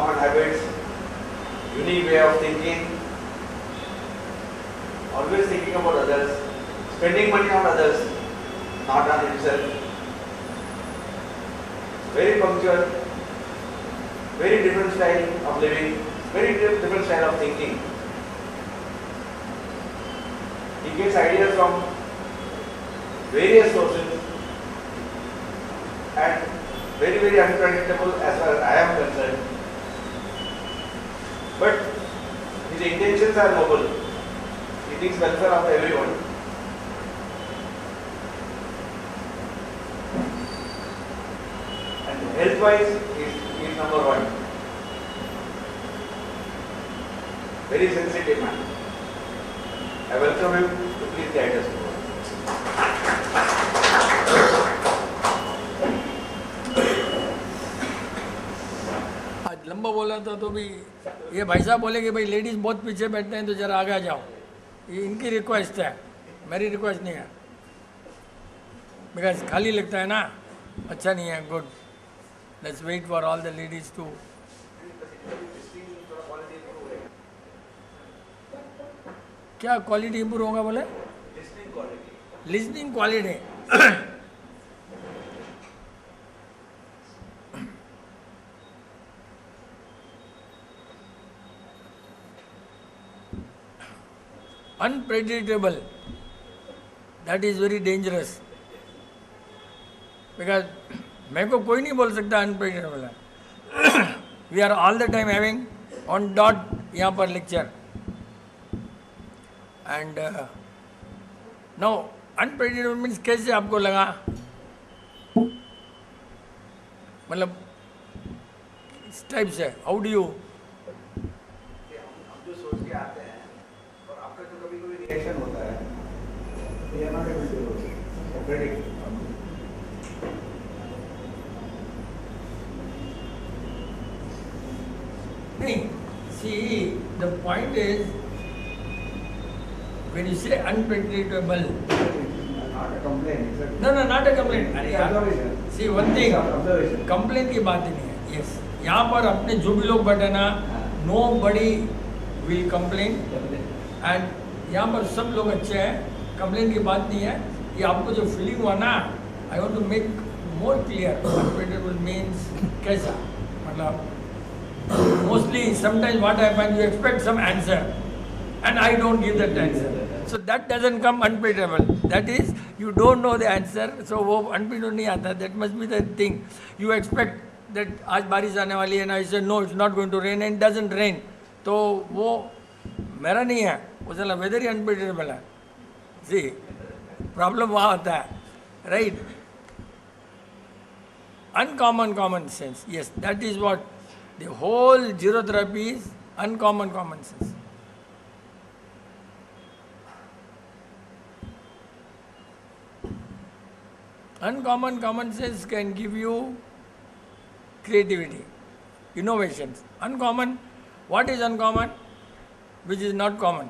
uncommon habits, unique way of thinking, always thinking about others, spending money on others, not on himself. Very punctual, very different style of living, very different style of thinking. He gets ideas from various sources and very unpredictable as far as I am concerned. But his intentions are noble. He thinks welfare of everyone. And health-wise, he is number one. Very sensitive man. I welcome him to please guide us forward. आज लंबा बोला था तो भी ये भाई साहब बोले कि भाई लेडीज़ बहुत पीछे बैठते हैं तो जरा आगे आ जाओ, ये इनकी रिक्वेस्ट है, मेरी रिक्वेस्ट नहीं है, बिकॉज खाली लगता है ना, अच्छा नहीं है. Good, let's wait for all the ladies too. क्या क्वालिटी इंप्रूव होगा बोले? Listening quality. Unpredictable, that is very dangerous, because मेरे को कोई नहीं बोल सकता अनप्रेडिक्टेबल है. We are all the time having on dot यहाँ पर lecture, and now unpredictable means कैसे आपको लगा, मतलब इस टाइप से, हाउ डू यू? हम जो सोच के आते हैं और आपका जो कभी कभी रिएक्शन होता है, we are not able to predict. नहीं, see, the point is, when you say unpredictable, Not a complaint, it's a no, not a complaint. अरे यार, observation. see one thing, Observation. complaint की बात ही नहीं है. Yes, यहाँ पर अपने जो भी लोग बैठे ना, nobody will complain, and यहाँ पर सब लोग अच्छे हैं, complaint की बात नहीं है. ये आपको जो फीलिंग हुआ ना, I want to make more clear. Unpredictable means कैसा, मतलब mostly sometimes what happens, you expect some answer and I don't give that answer, so that doesn't come unpredictable. That is, you don't know the answer, so वो unpredictable नहीं आता. That must be the thing. You expect that आज बारिश आने वाली है ना, I say no, it's not going to rain, and it doesn't rain, तो वो मेरा नहीं है, वो चला वेदर ही अनप्रेडिक्टेबल है. See, प्रॉब्लम वहाँ होता है, right? Uncommon common sense, yes, that is what the whole zero therapy is. Uncommon common sense. Uncommon common sense can give you creativity, innovations. Uncommon, what is uncommon? Which is not common.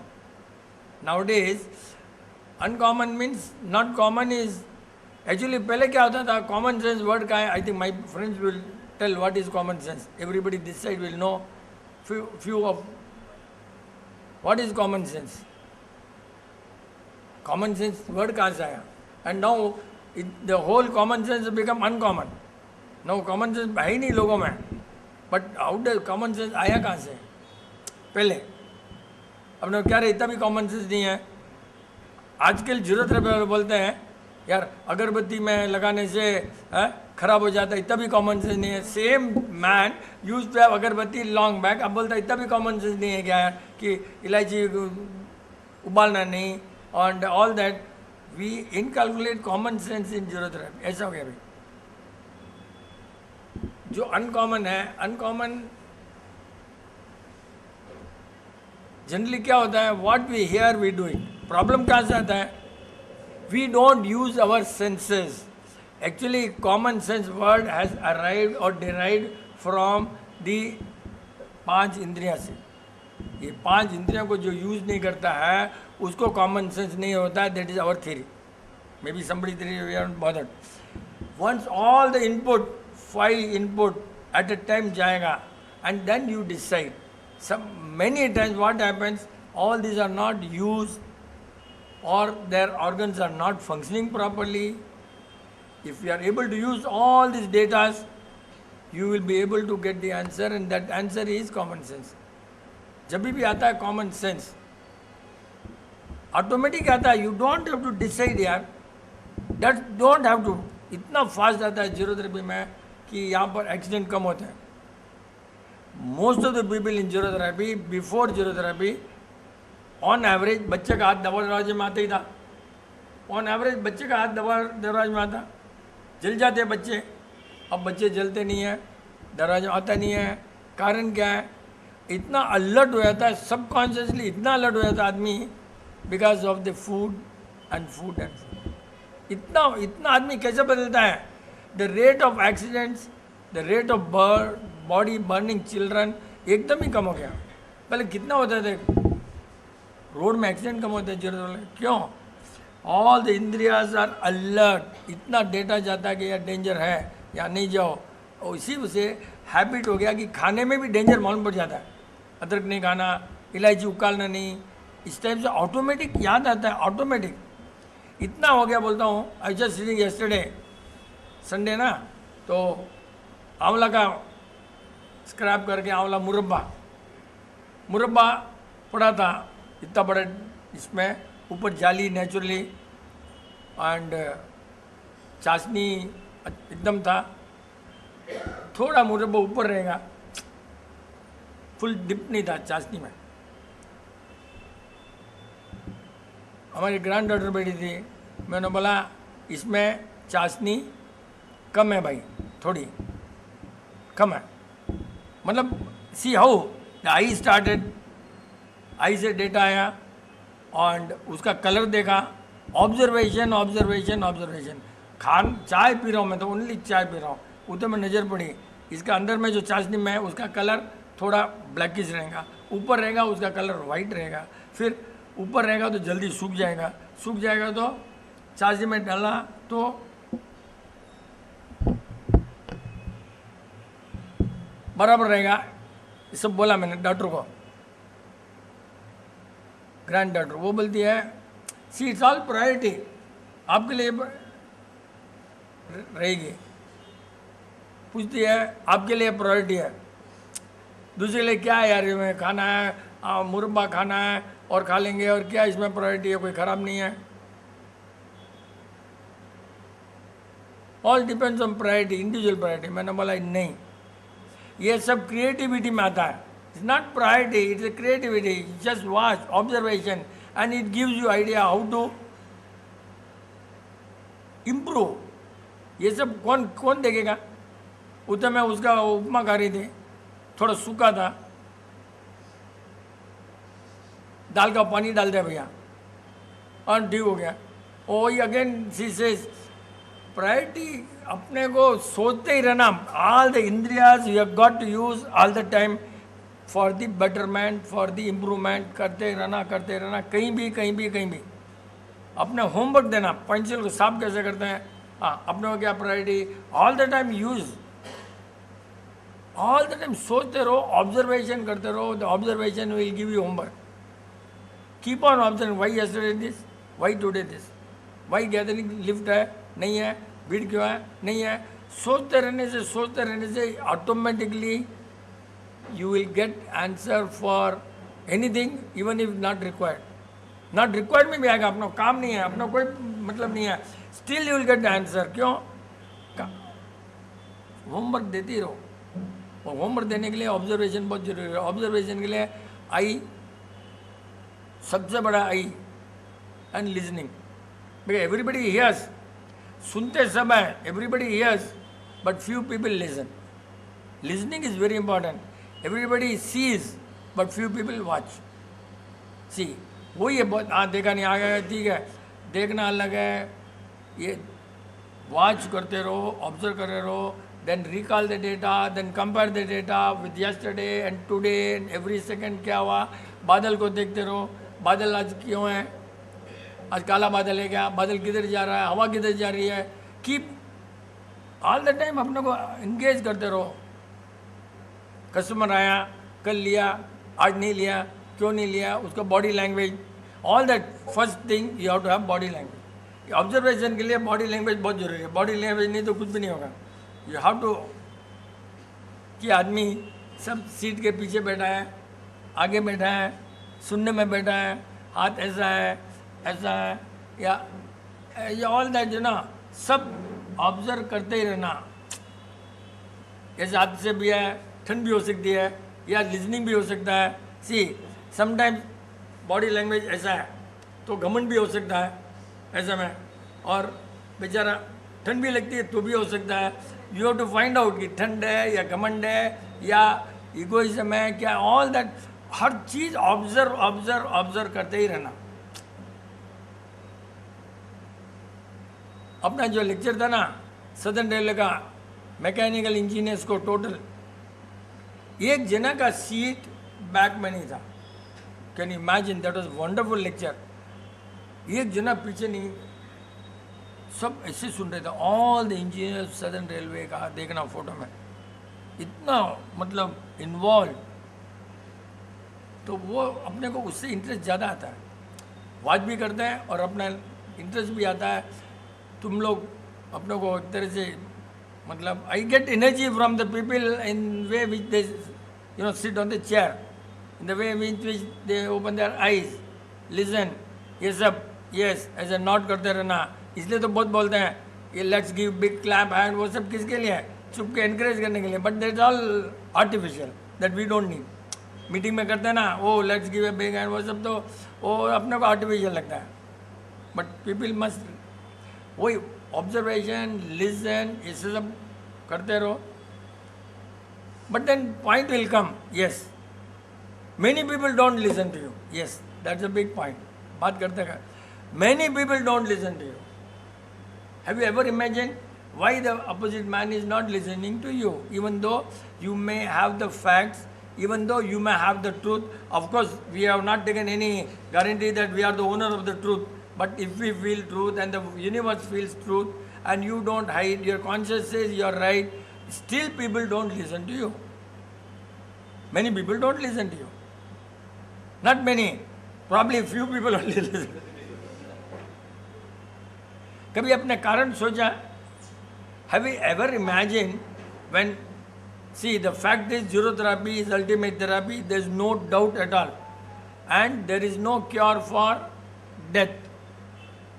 Nowadays, uncommon means not common is, actually पहले क्या होता था, common sense word का है. I think my friends will tell what is common sense. Everybody this side will know few of what is common sense. Common sense word कहाँ से आया? And now the whole common sense become uncommon. Now common sense है ही नहीं लोगों में. But how does common sense आया कहाँ से? पहले अपने क्या रे, इतना भी कॉमन सेंस नहीं है. आजकल जरूरत है बोलते हैं यार अगरबत्ती में लगाने से खराब हो जाता है, इतना भी कॉमन सेंस नहीं है. Same man use to have agarbatti long back, अब बोलता है इतना भी कॉमन सेंस नहीं है क्या यार कि इलायची उबालना नहीं, and all that. We inculcate common sense in जरूरत है. ऐसा हो गया भाई. जो अनकॉमन है, अनकॉमन जनरली क्या होता है, what we hear we do it. Problem कहाँ से आता है? We don't use our senses. Actually common sense word has arrived और डिराइव्ड फ्रॉम दी 5 इंद्रियां से. ये 5 इंद्रियों को जो यूज नहीं करता है उसको कॉमन सेंस नहीं होता है. That is our theory. May be somebody theory we are not bothered. Once all the input 5 input at a time जाएगा and then you decide. Many times what happens, all these are not used or their organs are not functioning properly. If you are able to use all these data, you will be able to get the answer, and that answer is common sense. जब भी आता है common sense, automatic आता है. You don't have to decide यार, that don't have to. इतना fast आता है जीरोथेरेपी में कि यहाँ पर एक्सीडेंट कम होते हैं. Most of the people in zero therapy, before zero therapy, on average बच्चे का हाथ दरवाजे में आता ही था. ऑन एवरेज बच्चे का हाथ दरवाजे में आता, जल जाते हैं बच्चे. अब बच्चे जलते नहीं हैं, दरवाजा आता नहीं है. कारण क्या है? इतना अलर्ट हो जाता है, सबकॉन्शियसली इतना अलर्ट हो जाता है आदमी, because of the food and food and food. इतना आदमी कैसे बदलता है? The rate of accidents, the rate of body burning children एकदम ही कम हो गया. पहले कितना होता था रोड में एक्सीडेंट, कम होता है जीरो. क्यों? ऑल द इंद्रियाज आर अलर्ट. इतना डेटा जाता है कि यार डेंजर है या नहीं जाओ. और इसी से हैबिट हो गया कि खाने में भी डेंजर मालूम पड़ जाता है. अदरक नहीं खाना, इलायची उकालना नहीं, इस टाइप से ऑटोमेटिक याद आता है. ऑटोमेटिक इतना हो गया. बोलता हूँ I just reading yesterday Sunday ना, तो आंवला का स्क्रैप करके आंवला मुरब्बा पड़ा था, इतना बड़ा, इसमें ऊपर जाली नेचुरली एंड चाशनी एकदम था. थोड़ा मुरब्बा ऊपर रहेगा, फुल डिप नहीं था चाशनी में. हमारी ग्रैंड डॉटर बैठी थी, मैंने बोला इसमें चाशनी कम है भाई, थोड़ी कम है. मतलब see how the eye started. Eye से डेटा आया और उसका कलर देखा. Observation observation observation. चाय पी रहा हूँ मैं, तो ओनली चाय पी रहा हूँ, उधर में नज़र पड़ी, इसका अंदर में जो चाशनी में है उसका कलर थोड़ा ब्लैकिश रहेगा, ऊपर रहेगा उसका कलर वाइट रहेगा. फिर ऊपर रहेगा तो जल्दी सूख जाएगा तो चाशनी में डाला तो बराबर रहेगा. ये सब बोला मैंने डॉक्टर को, ग्रैंड डॉक्टर. वो बोलती है सी इट्स ऑल प्रायोरिटी, आपके लिए रहेगी. पूछती है आपके लिए प्रायोरिटी है, दूसरे के लिए क्या है यार, में खाना है, मुरब्बा खाना है और खा लेंगे, और क्या इसमें प्रायोरिटी है, कोई ख़राब नहीं है. All depends on priority, individual priority. मैंने बोला नहीं, ये सब क्रिएटिविटी में आता है. It's not priority, it's a creativity. Just watch, observation, and it gives you idea how to improve. ये सब कौन देखेगा? उधर मैं उसका उपमा खा रही थी, थोड़ा सूखा था, दाल का पानी डाल दिया भैया और ठीक हो गया. Oh again see says priority. अपने को सोचते ही रहना. ऑल द इंद्रियाज you have got to use all the time for the betterment, for the improvement. करते रहना कहीं भी. अपने होमवर्क देना, पेंसिल को साफ कैसे करते हैं, हाँ अपने को क्या priority. All the time use, all the time सोचते रहो, ऑब्जर्वेशन करते रहो. The observation will give you homework. Keep on observing, why yesterday this, why today this, why gathering lift है नहीं है, भीड़ क्यों है नहीं है. सोचते रहने से automatically you will get answer for anything, even if not required. Not required में भी आएगा, अपना काम नहीं है, अपना कोई मतलब नहीं है, still you will get answer. क्यों? होमवर्क देती रहो. और होमवर्क देने के लिए ऑब्जर्वेशन बहुत जरूरी है. ऑब्जर्वेशन के लिए आई सबसे बड़ा eye, and listening. Everybody hears, सुनते सब है, everybody hears, but few people listen. Listening is very important. Everybody sees but few people watch. See वही है बहुत. हाँ देखा नहीं, आ गया ठीक है, देखना अलग है. ये वॉच करते रहो, ऑब्जर्व करते रहो, then recall the data, then compare the data with yesterday and today and every second. क्या हुआ? बादल को देखते रहो, बादल आज क्यों है, आज काला बादल है क्या, बादल किधर जा रहा है, हवा किधर जा रही है. कीप ऑल द टाइम अपने को इंगेज करते रहो. कस्टमर आया, कल लिया, आज नहीं लिया, क्यों नहीं लिया, उसका body language, all that first thing you have to have body language. Observation के लिए बॉडी लैंग्वेज बहुत जरूरी है, बॉडी लैंग्वेज नहीं तो कुछ भी नहीं होगा। यू हैव टू कि आदमी सब सीट के पीछे बैठा है, आगे बैठा है, सुनने में बैठा है, हाथ ऐसा है या ऑल दैट जो ना सब ऑब्जर्व करते ही रहना। ऐसे हाथ से भी है, ठंड भी हो सकती है या लिजनिंग भी हो सकता है। सी समटाइम्स बॉडी लैंग्वेज ऐसा है तो घमंड भी हो सकता है ऐसा में, और बेचारा ठंड भी लगती है तो भी हो सकता है। You have to find out कि ठंड है या घमंड है या इगोइज्म है क्या, ऑल दैट हर चीज ऑब्जर्व करते ही रहना। अपना जो लेक्चर था ना सदर्न रेलवे का मैकेनिकल इंजीनियर्स को टोटल, एक जना का सीट बैक में नहीं था। Can you imagine, that was wonderful lecture. एक जना पीछे नहीं, सब ऐसे सुन रहे थे। All the engineers southern railway का देखना फोटो में, इतना मतलब इन्वॉल्व, तो वो अपने को उससे इंटरेस्ट ज़्यादा आता है, बात भी करते हैं और अपना इंटरेस्ट भी आता है। तुम लोग अपने को एक तरह से मतलब I get energy from the people in way which they sit on the chair, in the way which they open their eyes, listen, ये सब यस ऐसे नॉट करते रहना। इसलिए तो बहुत बोलते हैं ये let's give big clap hand, वो सब किसके लिए है, चुप के एनकरेज करने के लिए, but that is all artificial, that we don't need. Meeting में करते हैं ना वो let's give a big hand, वो सब तो वो अपने को आर्टिफिशियल लगता है। बट पीपल मस्ट वही ऑब्जर्वेशन, लिसन, ये सब करते रहो। But then point will come, yes many people don't listen to you, yes that's a big point. बात करते हैं many people don't listen to you. Have you ever imagine why the opposite man is not listening to you, even though you may have the facts, even though you may have the truth? Of course we have not taken any guarantee that we are the owner of the truth, but if we feel truth and the universe feels truth and you don't hide, your conscience says you are right, still people don't listen to you. Many people don't listen to you, not many, probably few people only listen. कभी अपने कारण सोचा? Have you ever imagined when, see the fact is zero therapy is ultimate therapy, there is no doubt at all, and there is no cure for death.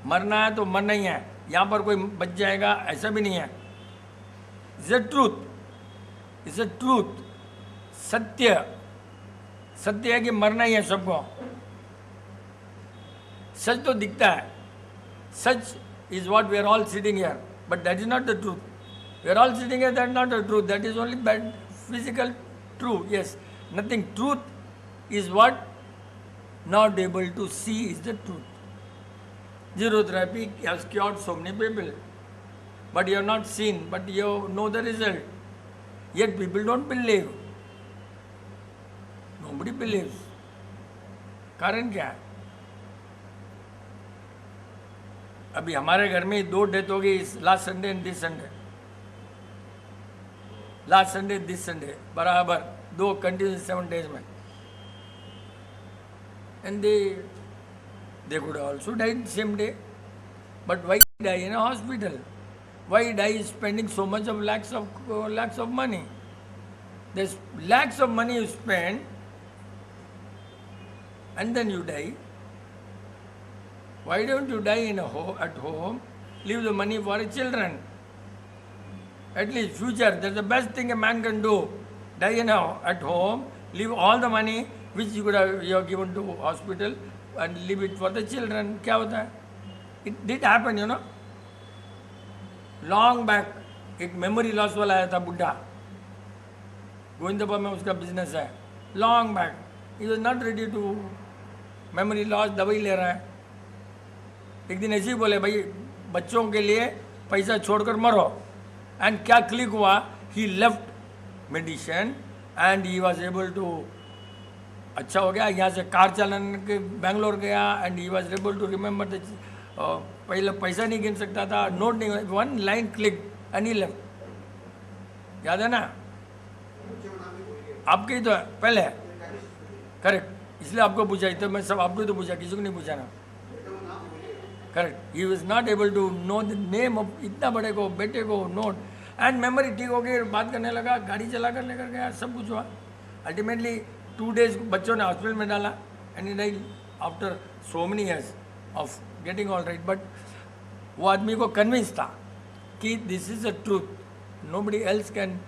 मरना है तो मरना ही है, यहाँ पर कोई बच जाएगा ऐसा भी नहीं है। It's a truth, it's a truth, सत्य, सत्य है कि मरना ही है सबको। सच तो दिखता है, सच is what we are all sitting here. But that is not the truth. We are all sitting here, that is not the truth. That is only bad physical truth. Yes, nothing. Truth is what not able to see is the truth. Zero therapy has cured so many people. But you have not seen, but you know the result. Yet people don't believe. Nobody believes. कारण क्या है? अभी हमारे घर में 2 death हो गई last Sunday and this Sunday, last Sunday this Sunday, बराबर 2 कंटिन्यूस 7 days में। And they could also die same day, but why die in a hospital? Why die spending so much of lakhs of money? There's lakhs of money you spend and then you die. Why don't you die at home, leave the money for your children? At least future, that's the best thing a man can do. Die at home, leave all the money which you have given to hospital and leave it for the children. क्या होता है? It did happen, you know. Long back, एक memory loss वाला आया था बुड्ढा, गोविंदपुर में उसका बिजनेस है। Long back, he was not ready to memory loss, दवाई ले रहा है। एक दिन ऐसे ही बोले भाई बच्चों के लिए पैसा छोड़कर मरो, एंड क्या क्लिक हुआ, he left medicine and he was able to, अच्छा हो गया। यहाँ से कार चलाने के बेंगलोर गया and he was able to remember the, पहले पैसा नहीं गिन सकता था, नोट नहीं, 1 line click and he left. याद है ना? आपके ही तो है पहले है, करेक्ट, इसलिए आपको पूछा, तो मैं सब आपको ही तो पूछा, किसी को नहीं पूछा ना, correct. He was not able to know the name of इतना बड़े को, बेटे को नोट, एंड मेमोरी ठीक हो गई, बात करने लगा, गाड़ी चला कर लेकर गया, सब कुछ हुआ। अल्टीमेटली 2 days बच्चों ने हॉस्पिटल में डाला and he died after so many years of getting all right. But वो आदमी को कन्विंस था कि this is a truth, nobody else can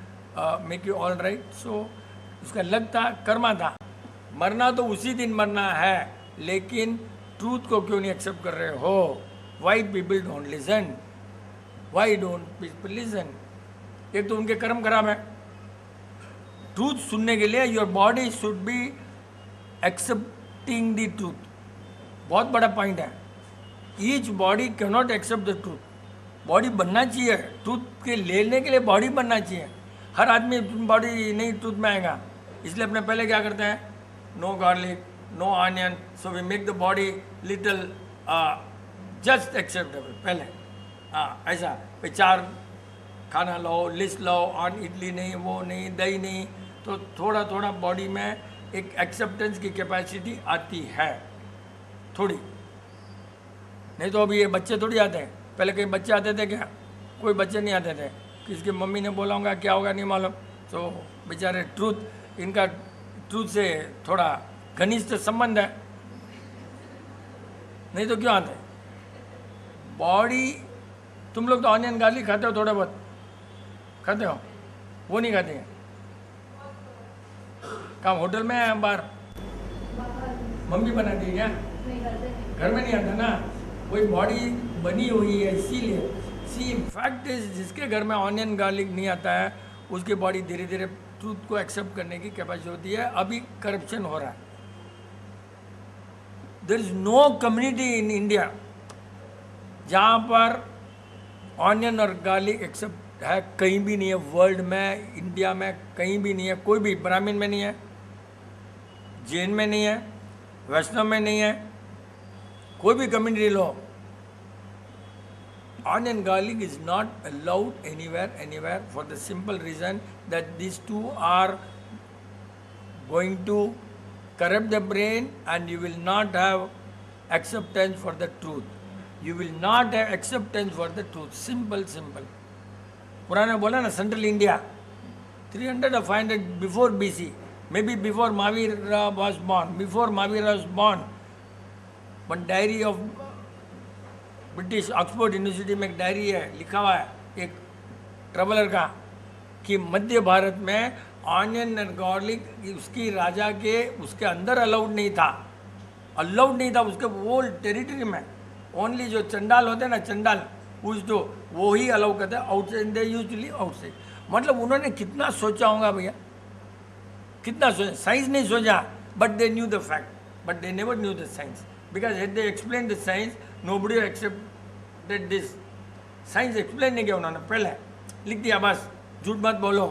make you all right. So उसका लग था, कर्मा था, मरना तो उसी दिन मरना है, लेकिन ट्रूथ को क्यों नहीं एक्सेप्ट कर रहे हो? Why people don't listen, why don't people listen? एक तो उनके कर्म खराब है। ट्रूथ सुनने के लिए your body should be accepting the truth, बहुत बड़ा पॉइंट है। Each body can not accept the truth, body बनना चाहिए, ट्रूथ के लेने के लिए बॉडी बनना चाहिए। हर आदमी बॉडी नहीं ट्रूथ में आएगा, इसलिए अपने पहले क्या करते हैं, no garlic, no onion, so we make the body little just acceptable. पहले ऐसा भाई 4 खाना लो, लिस्ट लो, ऑन इडली नहीं, वो नहीं, दही नहीं, तो थोड़ा थोड़ा बॉडी में एक एक्सेप्टेंस की कैपेसिटी आती है थोड़ी। नहीं तो अभी ये बच्चे थोड़ी आते हैं, पहले कई बच्चे आते थे क्या? कोई बच्चे नहीं आते थे, किसकी मम्मी ने बोला होगा क्या होगा नहीं मालूम। तो बेचारे ट्रूथ, इनका ट्रूथ से थोड़ा घनिष्ठ संबंध है, नहीं तो क्यों आते? बॉडी, तुम लोग तो ऑनियन गार्लिक खाते हो, थोड़े बहुत खाते हो, वो नहीं खाते हैं? काम होटल में है, बाहर मम्मी बनाती है क्या? घर में नहीं आता ना, कोई बॉडी बनी हुई है इसीलिए। सी फैक्ट इज, जिसके घर में ऑनियन गार्लिक नहीं आता है उसकी बॉडी धीरे धीरे ट्रूथ को एक्सेप्ट करने की कैपेसिटी होती है। अभी करप्शन हो रहा है, there is no community in India जहाँ पर ऑनियन और गार्लिक एक्सेप्ट है, कहीं भी नहीं है वर्ल्ड में, इंडिया में कहीं भी नहीं है। कोई भी ब्राह्मण में नहीं है, जैन में नहीं है, वैष्णव में नहीं है, कोई भी community low, onion garlic is not allowed anywhere for the simple reason that these two are going to corrupt the brain and you will not have acceptance for the truth. You will not have acceptance for the truth. Simple. पुराना बोला ना, central India 300 or 500 before BC, maybe before Mahavira was born, before Mahavira was born, one diary of British Oxford university में एक diary है, लिखा हुआ है एक ट्रेवलर का, कि मध्य भारत में ऑनियन एंड गार्लिक उसकी राजा के उसके अंदर अलाउड नहीं था उसके वो टेरिटरी में। ओनली जो चंडाल होते हैं ना, चंडाल पूछ दो, वो ही अलाउ करते हैं, आउटसाइड दे यूजुअली आउटसाइड। मतलब उन्होंने कितना सोचा होगा भैया, कितना सोचा। साइंस नहीं सोचा, but they knew the fact, but they never knew the science, because had they explained the science, nobody accepted this. Science explain नहीं किया उन्होंने, पहले लिख दिया बस, झूठ मत बोलो,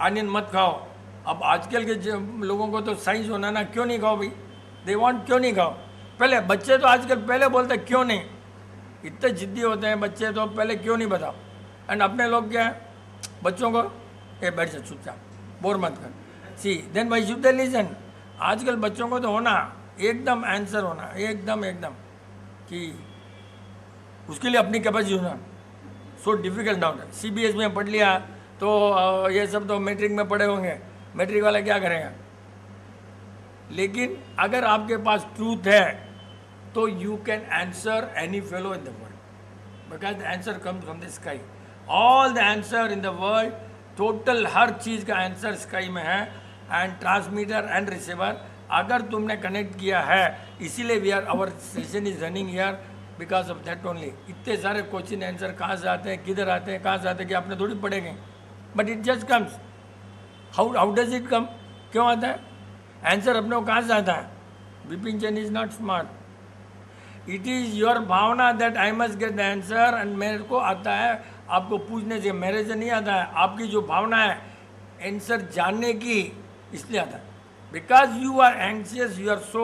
ऑनियन मत खाओ। अब आजकल के लोगों को तो साइंस होना ना, क्यों नहीं खाओ भाई, दे वांट, क्यों नहीं खाओ। पहले बच्चे तो आजकल पहले बोलते क्यों नहीं, इतने जिद्दी होते हैं बच्चे, तो पहले क्यों नहीं बताओ। एंड अपने लोग क्या है, बच्चों को ए बैठ जा चुपचाप, बोर मत कर, see then why should they listen. आजकल बच्चों को तो होना एकदम आंसर होना, एकदम कि उसके लिए अपनी कैपेसिटी होना सो डिफिकल्ट डाउट है। CBS में पढ़ लिया तो ये सब तो मैट्रिक में पढ़े होंगे, मैट्रिक वाला क्या करेगा। लेकिन अगर आपके पास ट्रूथ है तो you can answer any fellow in the world, because the answer comes from the sky. All the answer in the world, total हर चीज़ का आंसर स्काई में है। एंड ट्रांसमीटर एंड रिसीवर अगर तुमने कनेक्ट किया है, इसीलिए we are, our session is running here because of that only. इतने सारे क्वेश्चन आंसर कहाँ से आते हैं, किधर आते हैं, कहाँ से आते हैं कि आपने थोड़ी पढ़ेंगे, but it just comes. How does it come, क्यों आता है आंसर, अपने को कहाँ से आता है। Bipin Chand is not smart, it is your bhavana that I must get the answer, and मेरे को आता है आपको पूछने से, मेरे से नहीं आता है। आपकी जो भावना है आंसर जानने की, इसलिए आता है। Because you are anxious, you are so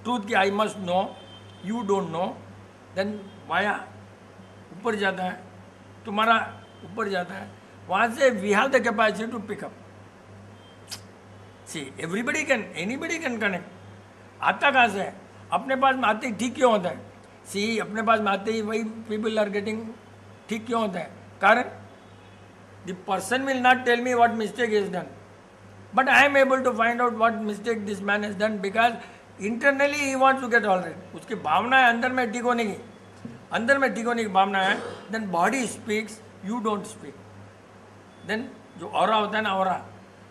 truth कि I must know, you don't know, then वाया ऊपर जाता है, तुम्हारा ऊपर जाता है, वहाँ से we have the capacity to pick up. See everybody can, anybody can connect. आता कहाँ से है? अपने पास में आते ही ठीक क्यों होता है? सी अपने पास में आते ही वही पीपल आर गेटिंग ठीक क्यों होता है? कारण the person will not tell me what mistake is done, but I am able to find out what mistake this man is done, because internally he wants to get alright. उसकी भावना है अंदर में ठीक होने की, अंदर में ठीक होने की भावना है। Then body speaks, you don't speak. Then जो ऑरा होता है ना, ऑरा,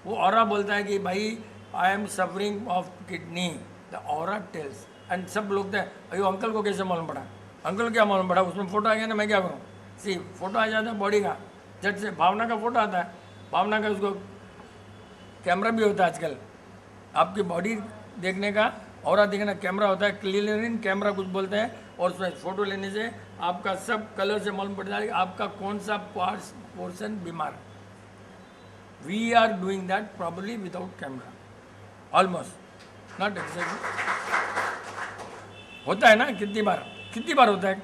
वो ऑरा बोलता है कि भाई I am suffering of kidney, the aura tells. And सब लोग थे, अयो अंकल को कैसे मालूम पड़ा? अंकल क्या मालूम पड़ा? उसमें फोटो आ गया ना, मैं क्या करूँ? सी फोटो आ जाता है बॉडी का, झट से भावना का फोटो आता है, भावना का उसको कैमरा भी होता है आजकल, आपकी बॉडी देखने का ऑरा देखना कैमरा होता है, क्लियरिंग कैमरा कुछ बोलते हैं, और उसमें फोटो लेने से आपका सब कलर से मालूम पड़ जाएगा आपका कौन सा पोर्शन बीमार। We are doing that probably without camera, almost, not exactly. होता है ना, कितनी बार होता है,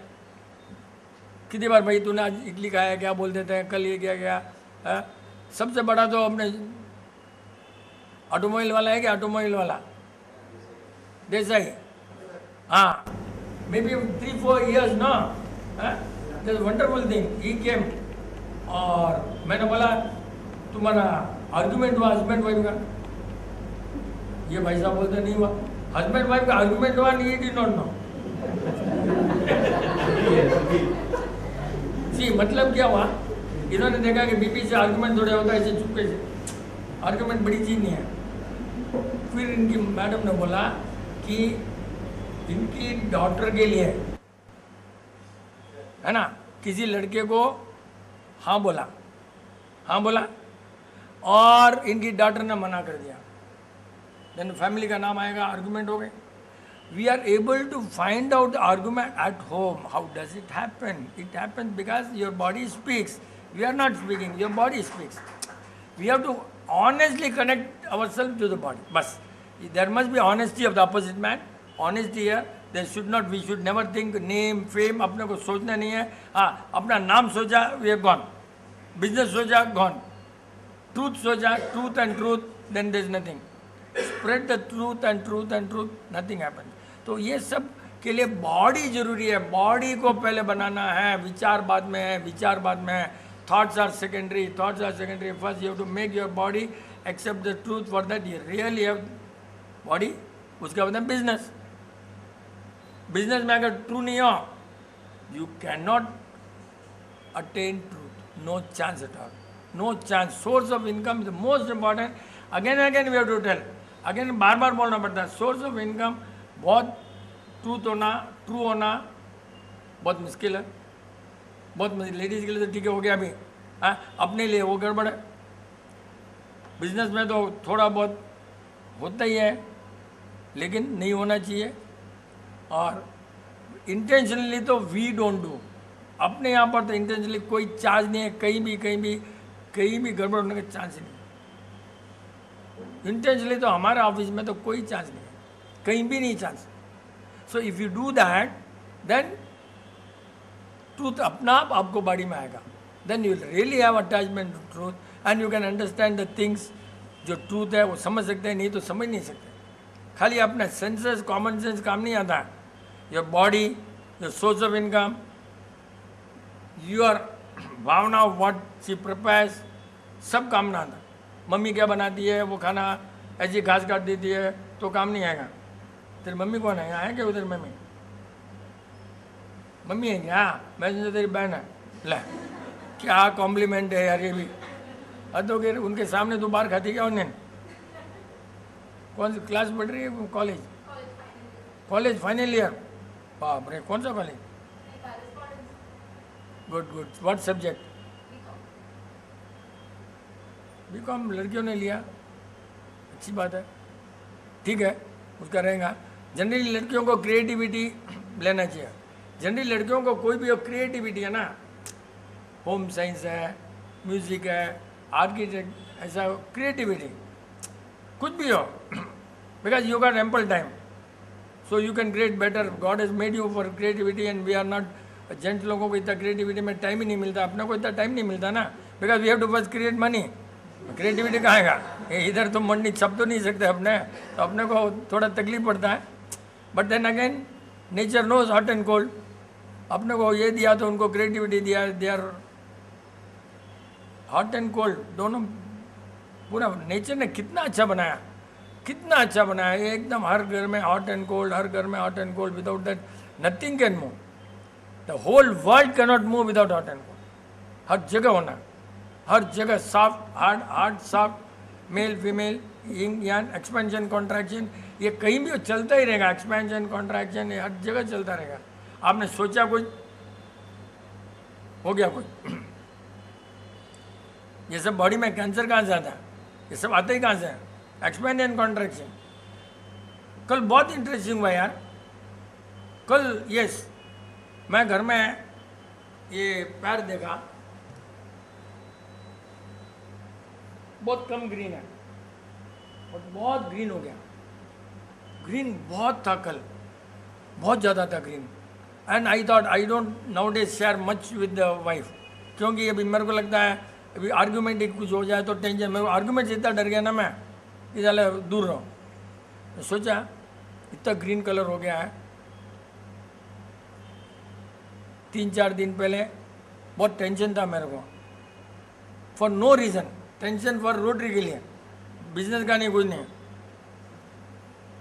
कितनी बार भाई तूने आज इडली खाया क्या बोल देते हैं, कल ये क्या क्या। सबसे बड़ा तो अपने ऑटोमोबाइल वाला है कि ऑटोमोबाइल वाला देसाई, हाँ, मे बी 3-4 years ना, दैट्स वंडरफुल थिंग, ही केम, और मैंने बोला तुम्हारा आर्गुमेंट हुआ हस्बैंड वाइफ का? ये भाई साहब बोलते नहीं हुआ। हस्बैंड वाइफ का आर्गुमेंट हुआ नहीं, डिड नॉट नो। जी मतलब क्या हुआ, इन्होंने देखा कि बीपी से आर्गुमेंट थोड़े होता है, ऐसे चुपके से, आर्गुमेंट बड़ी चीज नहीं है। फिर इनकी मैडम ने बोला कि इनकी डॉटर के लिए, है ना, किसी लड़के को हाँ बोला, और इनकी डॉटर ने मना कर दिया, देन फैमिली का नाम आएगा, आर्गुमेंट हो गए। We are able to find out the argument at home. How does it happen? It happen because your body speaks, we are not speaking, your body speaks. We have to honestly connect our self to the body, बस। There must be honesty of the opposite man, honesty है। They should not, we should never think name fame, अपने को सोचना नहीं है। हाँ, अपना नाम सोचा, वी हैव गॉन, बिजनेस सोचा, गॉन, ट्रूथ सोचा, truth and truth, then there is nothing. Spread the truth and truth and truth, nothing happen. तो ये सब के लिए बॉडी जरूरी है, बॉडी को पहले बनाना है, विचार बाद में है, विचार बाद में है, thoughts are secondary, first you have to make your body accept the truth, for that you really have body. उसके बाद बिजनेस, बिजनेस में अगर ट्रू नहीं हो, you can not attain truth, no chance at all, no chance. Source of income is the most important. Again again we have to tell, again बार बार बोलना पड़ता है, सोर्स ऑफ इनकम बहुत, ट्रू होना बहुत मुश्किल है, बहुत लेडीज़ के लिए तो ठीक है, हो गया अभी, हाँ, अपने लिए वो गड़बड़ है। बिजनेस में तो थोड़ा बहुत होता ही है, लेकिन नहीं होना चाहिए। और इंटेंशनली तो वी डोंट डू, अपने यहाँ पर तो इंटेंशनली कोई चार्ज नहीं है, कहीं भी गड़बड़ होने का चांस नहीं। इंटेंशनली तो हमारे ऑफिस में तो कोई चांस नहीं है, कहीं भी नहीं चांस। So if you do that, then truth अपना आप आपको बॉडी में आएगा, then you really have attachment to truth and you can understand the things. जो ट्रूथ है वो समझ सकते हैं, नहीं तो समझ नहीं सकते। खाली अपना सेंसेस, कॉमन सेंस काम नहीं आता। Your body, your source of income, your भावना ऑफ व्हाट शी प्रिपेयर्स, सब काम ना आता। मम्मी क्या बनाती है वो खाना, ऐसी घास काट देती है तो काम नहीं आएगा। तेरी मम्मी कौन है? यहाँ है क्या उधर मम्मी? मम्मी है क्या? मैं समझा तेरी बहन है। ले क्या कॉम्प्लीमेंट है यार ये भी। तो उनके सामने तो बाहर खाती क्या उन्हें? कौन सी क्लास पढ़ रही है? College final year? बाप रे, कौन सा college? Good. What subject? B Com लड़कियों ने लिया, अच्छी बात है, ठीक है, उसका रहेगा। जनरली लड़कियों को क्रिएटिविटी लेना चाहिए। जनरली लड़कियों को कोई भी हो, क्रिएटिविटी है ना, होम साइंस है, म्यूजिक है, आर्किटेक्ट, ऐसा क्रिएटिविटी कुछ भी हो, because you got ample time, so you can create better. God has made you for creativity and we are not. Gents लोगों को इतना क्रिएटिविटी में टाइम ही नहीं मिलता, अपने को इतना टाइम नहीं मिलता ना, because we have to first create money. Creativity कहाँ का, इधर तो मन नहीं छप तो नहीं सकते अपने, तो अपने को थोड़ा तकलीफ पड़ता है। But then again nature knows hot and cold, अपने को ये दिया तो उनको क्रिएटिविटी दिया, they are hot and cold दोनों। पूरा नेचर ने कितना अच्छा बनाया, कितना अच्छा बनाया, ये एकदम हर घर में हॉट एंड कोल्ड, हर घर में hot and cold, without that nothing can move, the whole world can not move without hot and cold. हर जगह होना, हर जगह soft hard, hard soft, male female, yin yang, expansion contraction, ये कहीं भी चलता ही रहेगा, एक्सपेंशन कॉन्ट्रैक्शन, ये हर जगह चलता रहेगा। आपने सोचा कुछ हो गया कुछ। ये सब बॉडी में कैंसर कहाँ से आता है, ये सब आता ही कहाँ से है, एक्सपेंशन कॉन्ट्रैक्शन। कल बहुत इंटरेस्टिंग हुआ यार, कल यस मैं घर में ये पैर देखा, बहुत कम ग्रीन है और बहुत ग्रीन हो गया, ग्रीन बहुत था कल, बहुत ज़्यादा था green. And I thought I don't now days share much with the wife, क्योंकि अभी मेरे को लगता है अभी आर्ग्यूमेंट कुछ हो जाए तो टेंशन, मेरे को आर्ग्यूमेंट से इतना डर गया ना मैं कि चले दूर रहो। तो सोचा इतना ग्रीन कलर हो गया है, 3-4 दिन पहले बहुत टेंशन था मेरे को, for no reason, tension for rotary के लिए, बिजनेस का नहीं, कुछ नहीं,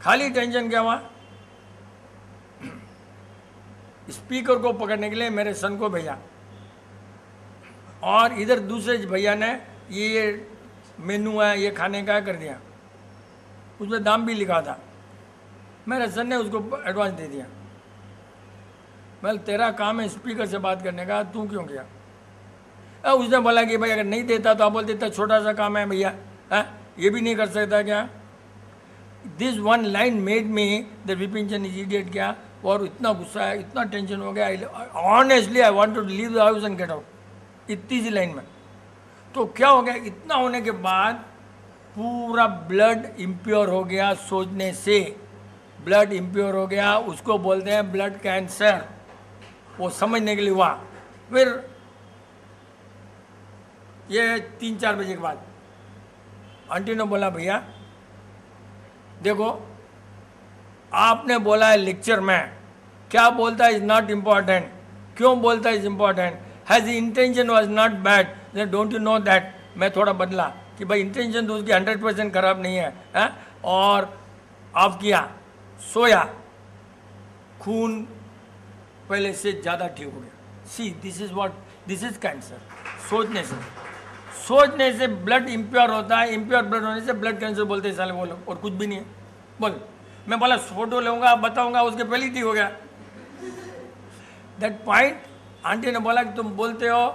खाली टेंशन क्या हुआ, स्पीकर को पकड़ने के लिए मेरे सन को भेजा, और इधर दूसरे भैया ने ये मेनू है ये खाने का कर दिया, उसमें दाम भी लिखा था, मेरे सन ने उसको एडवांस दे दिया। मैं तेरा काम है स्पीकर से बात करने का, तू क्यों किया? उसने बोला कि भाई अगर नहीं देता तो आप बोलते इतना छोटा सा काम है भैया, ये भी नहीं कर सकता क्या? This one line made me the Vipin Chand is idiot क्या, और इतना गुस्सा है, इतना टेंशन हो गया, honestly I want to leave the house and get out, इतनी सी लाइन में। तो क्या हो गया, इतना होने के बाद पूरा ब्लड इम्प्योर हो गया, सोचने से ब्लड इम्प्योर हो गया, उसको बोलते हैं ब्लड कैंसर, वो समझने के लिए हुआ। फिर ये 3-4 बजे के बाद आंटी ने बोला भैया देखो आपने बोला है लेक्चर में, क्या बोलता है इज नॉट इम्पॉर्टेंट, क्यों बोलता है is important, has intention was not bad, don't you know that. मैं थोड़ा बदला कि भाई इंटेंशन तो उसकी 100% खराब नहीं है, और ऑफ किया, सोया, खून पहले से ज़्यादा ठीक हो गया। See this is what, this is cancer. सोचने से ब्लड इम्प्योर होता है, इम्प्योर ब्लड होने से ब्लड कैंसर बोलते हैं साले, बोलो और कुछ भी नहीं है। बोल मैं बोला फोटो लूँगा बताऊँगा, उसके पहले ही ठीक हो गया। दैट पॉइंट आंटी ने बोला कि तुम बोलते हो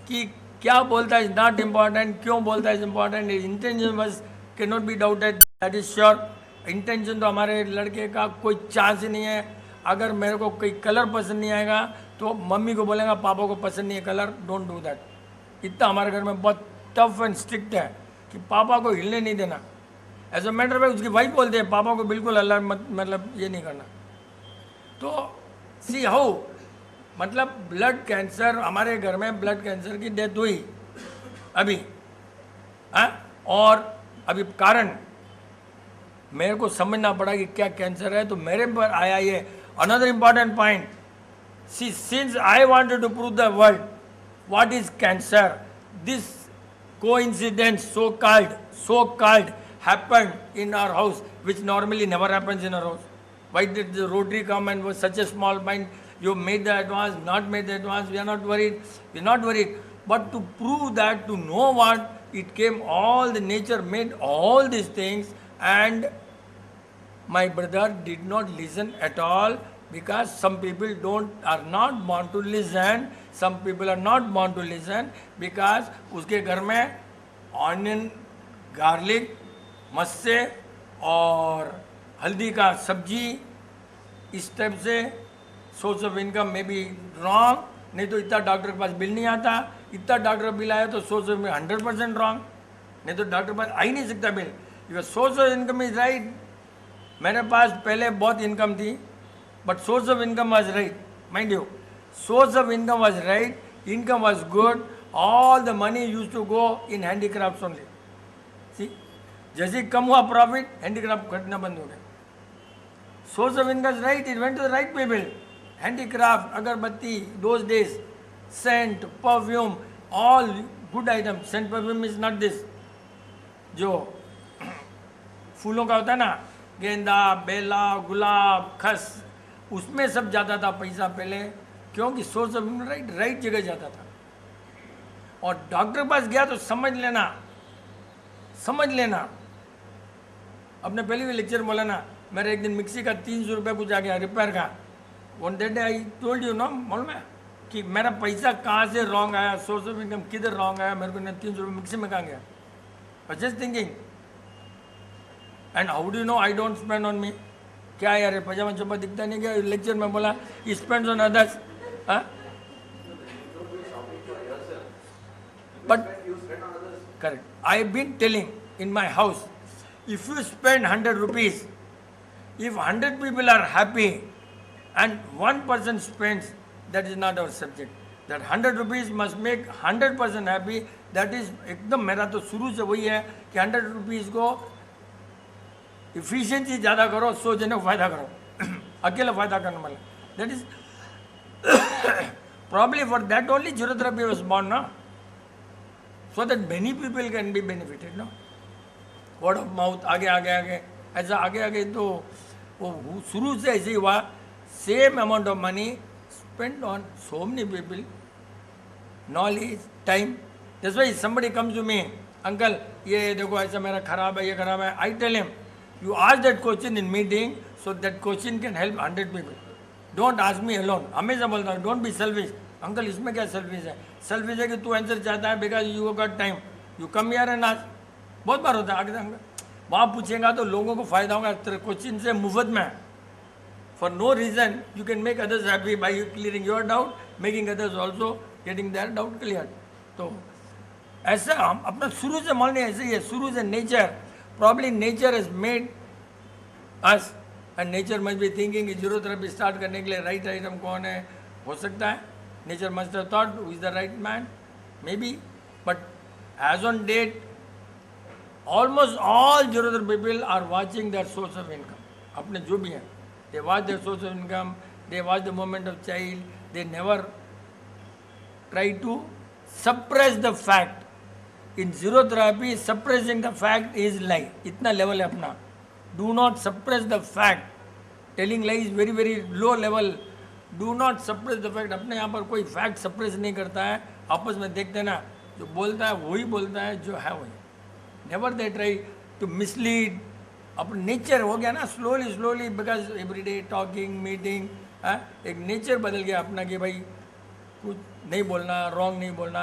कि क्या बोलता है इज नॉट इम्पॉर्टेंट, क्यों बोलता है इज इम्पॉर्टेंट, इंटेंशन बस can not B doubted, that is sure. Intention तो हमारे लड़के का कोई चांस ही नहीं है। अगर मेरे को कोई कलर पसंद नहीं आएगा तो मम्मी को बोलेगा पापा को पसंद नहीं है कलर, डोंट डू दैट। इतना हमारे घर में बहुत टफ एंड स्ट्रिक्ट है कि पापा को हिलने नहीं देना। एज अ मैटर ऑफ उसकी वाइफ बोलते हैं पापा को बिल्कुल अल्लाह मतलब ये नहीं करना। तो सी हाउ, मतलब ब्लड कैंसर, हमारे घर में ब्लड कैंसर की डेथ हुई अभी, और अभी कारण मेरे को समझना पड़ा कि क्या कैंसर है, तो मेरे पर आया ये another important point. See since I wanted to prove the world what is cancer, this coincidence so called happened in our house, which normally never happens in our house. Why did the Rotary come and was such a small point? You made the advance, not made the advance, we are not worried, but to prove that, to know what it came, all the nature made all these things, and my brother did not listen at all, because some people are not born to listen, some people are not born to listen, because उसके घर में onion, garlic, मस्से और हल्दी का सब्जी, इस type से source of income में भी रॉन्ग, नहीं तो इतना डॉक्टर के पास बिल नहीं आता, इतना डॉक्टर बिल आया तो सोर्स ऑफ इनकम 100% रॉन्ग, नहीं तो डॉक्टर के पास आ ही नहीं सकता bill. Your source of income is right. मेरे पास पहले बहुत इनकम थी, but source of income was right, mind you, source of income was right, income was good, all the money used to go in handicrafts only, जैसे ही कम हुआ profit, handicraft खरीदना बंद हो गया. Source of income right, it went to the right people. Handicraft, agarbatti, those days, scent, perfume, all good item. Scent perfume is not this जो फूलों का होता है ना, गेंदा, बेला, गुलाब, खस, उसमें सब जाता था पैसा पहले, क्योंकि सोर्स ऑफ इनकम राइट जगह जाता था. और डॉक्टर के पास गया तो समझ लेना. अपने पहले भी लेक्चर बोला ना, मेरा एक दिन मिक्सी का 300 रुपये कुछ आ गया रिपेयर का. One day I told you know, मालूम है कि मेरा पैसा कहाँ से रॉन्ग आया, सोर्स ऑफ इनकम किधर रॉन्ग आया, मेरे को 300 रुपये मिक्सी में कहाँ गया. I just thinking. And how do know I don't spend on me. क्या यार, पजामा चप्पा दिखता नहीं क्या? लेक्चर में बोला spend on others. But correct, I have been telling in my house, if you spend 100 rupees, if 100 people are happy and one person spends, that is not our subject. That 100 rupees must make 100% happy. That is एकदम, मेरा तो शुरू से वही है कि 100 rupees को efficiency ज़्यादा करो, 100 जने को फायदा करो. अकेला फायदा करने वाला. That is probably for that only zero therapy was born, no? So that many people can be benefited, no? Word of mouth, आगे ऐसा आगे तो वो शुरू से ऐसे ही हुआ. Same amount of money spent on so many people, knowledge, time. That's why somebody comes to me, uncle, ये देखो ऐसा मेरा खराब है, ये खराब है. I tell him, you ask that question in meeting, so that question can help 100 people. Don't ask me alone. हमेशा बोलता हूँ, don't be selfish. अंकल इसमें क्या सेल्फिश है? सेल्फिश है कि तू आंसर चाहता है because you got time, you come here and ask. बहुत बार होता है. आगे वहाँ पूछेगा तो लोगों को फायदा होगा. तेरे क्वेश्चन से मुफ्त में, for no reason you can make others happy by clearing your doubt, making others also getting their doubt clear. तो ऐसा हम अपना शुरू से मानने ऐसे ही है. शुरू से nature, probably nature has made us, and nature must be thinking कि जीरो थेरेपी स्टार्ट करने के लिए राइट आइटम कौन है. हो सकता है nature must have thought who is the right man, maybe, but as on date almost all zero therapy people are watching their source of income. अपने जो भी हैं, they watch their source of income, they watch the movement of child, they never try to suppress the fact. In zero therapy suppressing the fact is lie. इतना level है अपना. Do not suppress the fact. Telling lie is very very low level. Do not suppress the fact. अपने यहाँ पर कोई fact suppress नहीं करता है. आपस में देखते हैं ना, जो बोलता है वही बोलता है, जो है वही. Never they try to mislead. अपना नेचर हो गया ना slowly because everyday talking meeting, एक नेचर बदल गया अपना कि भाई कुछ नहीं बोलना, रॉन्ग नहीं बोलना.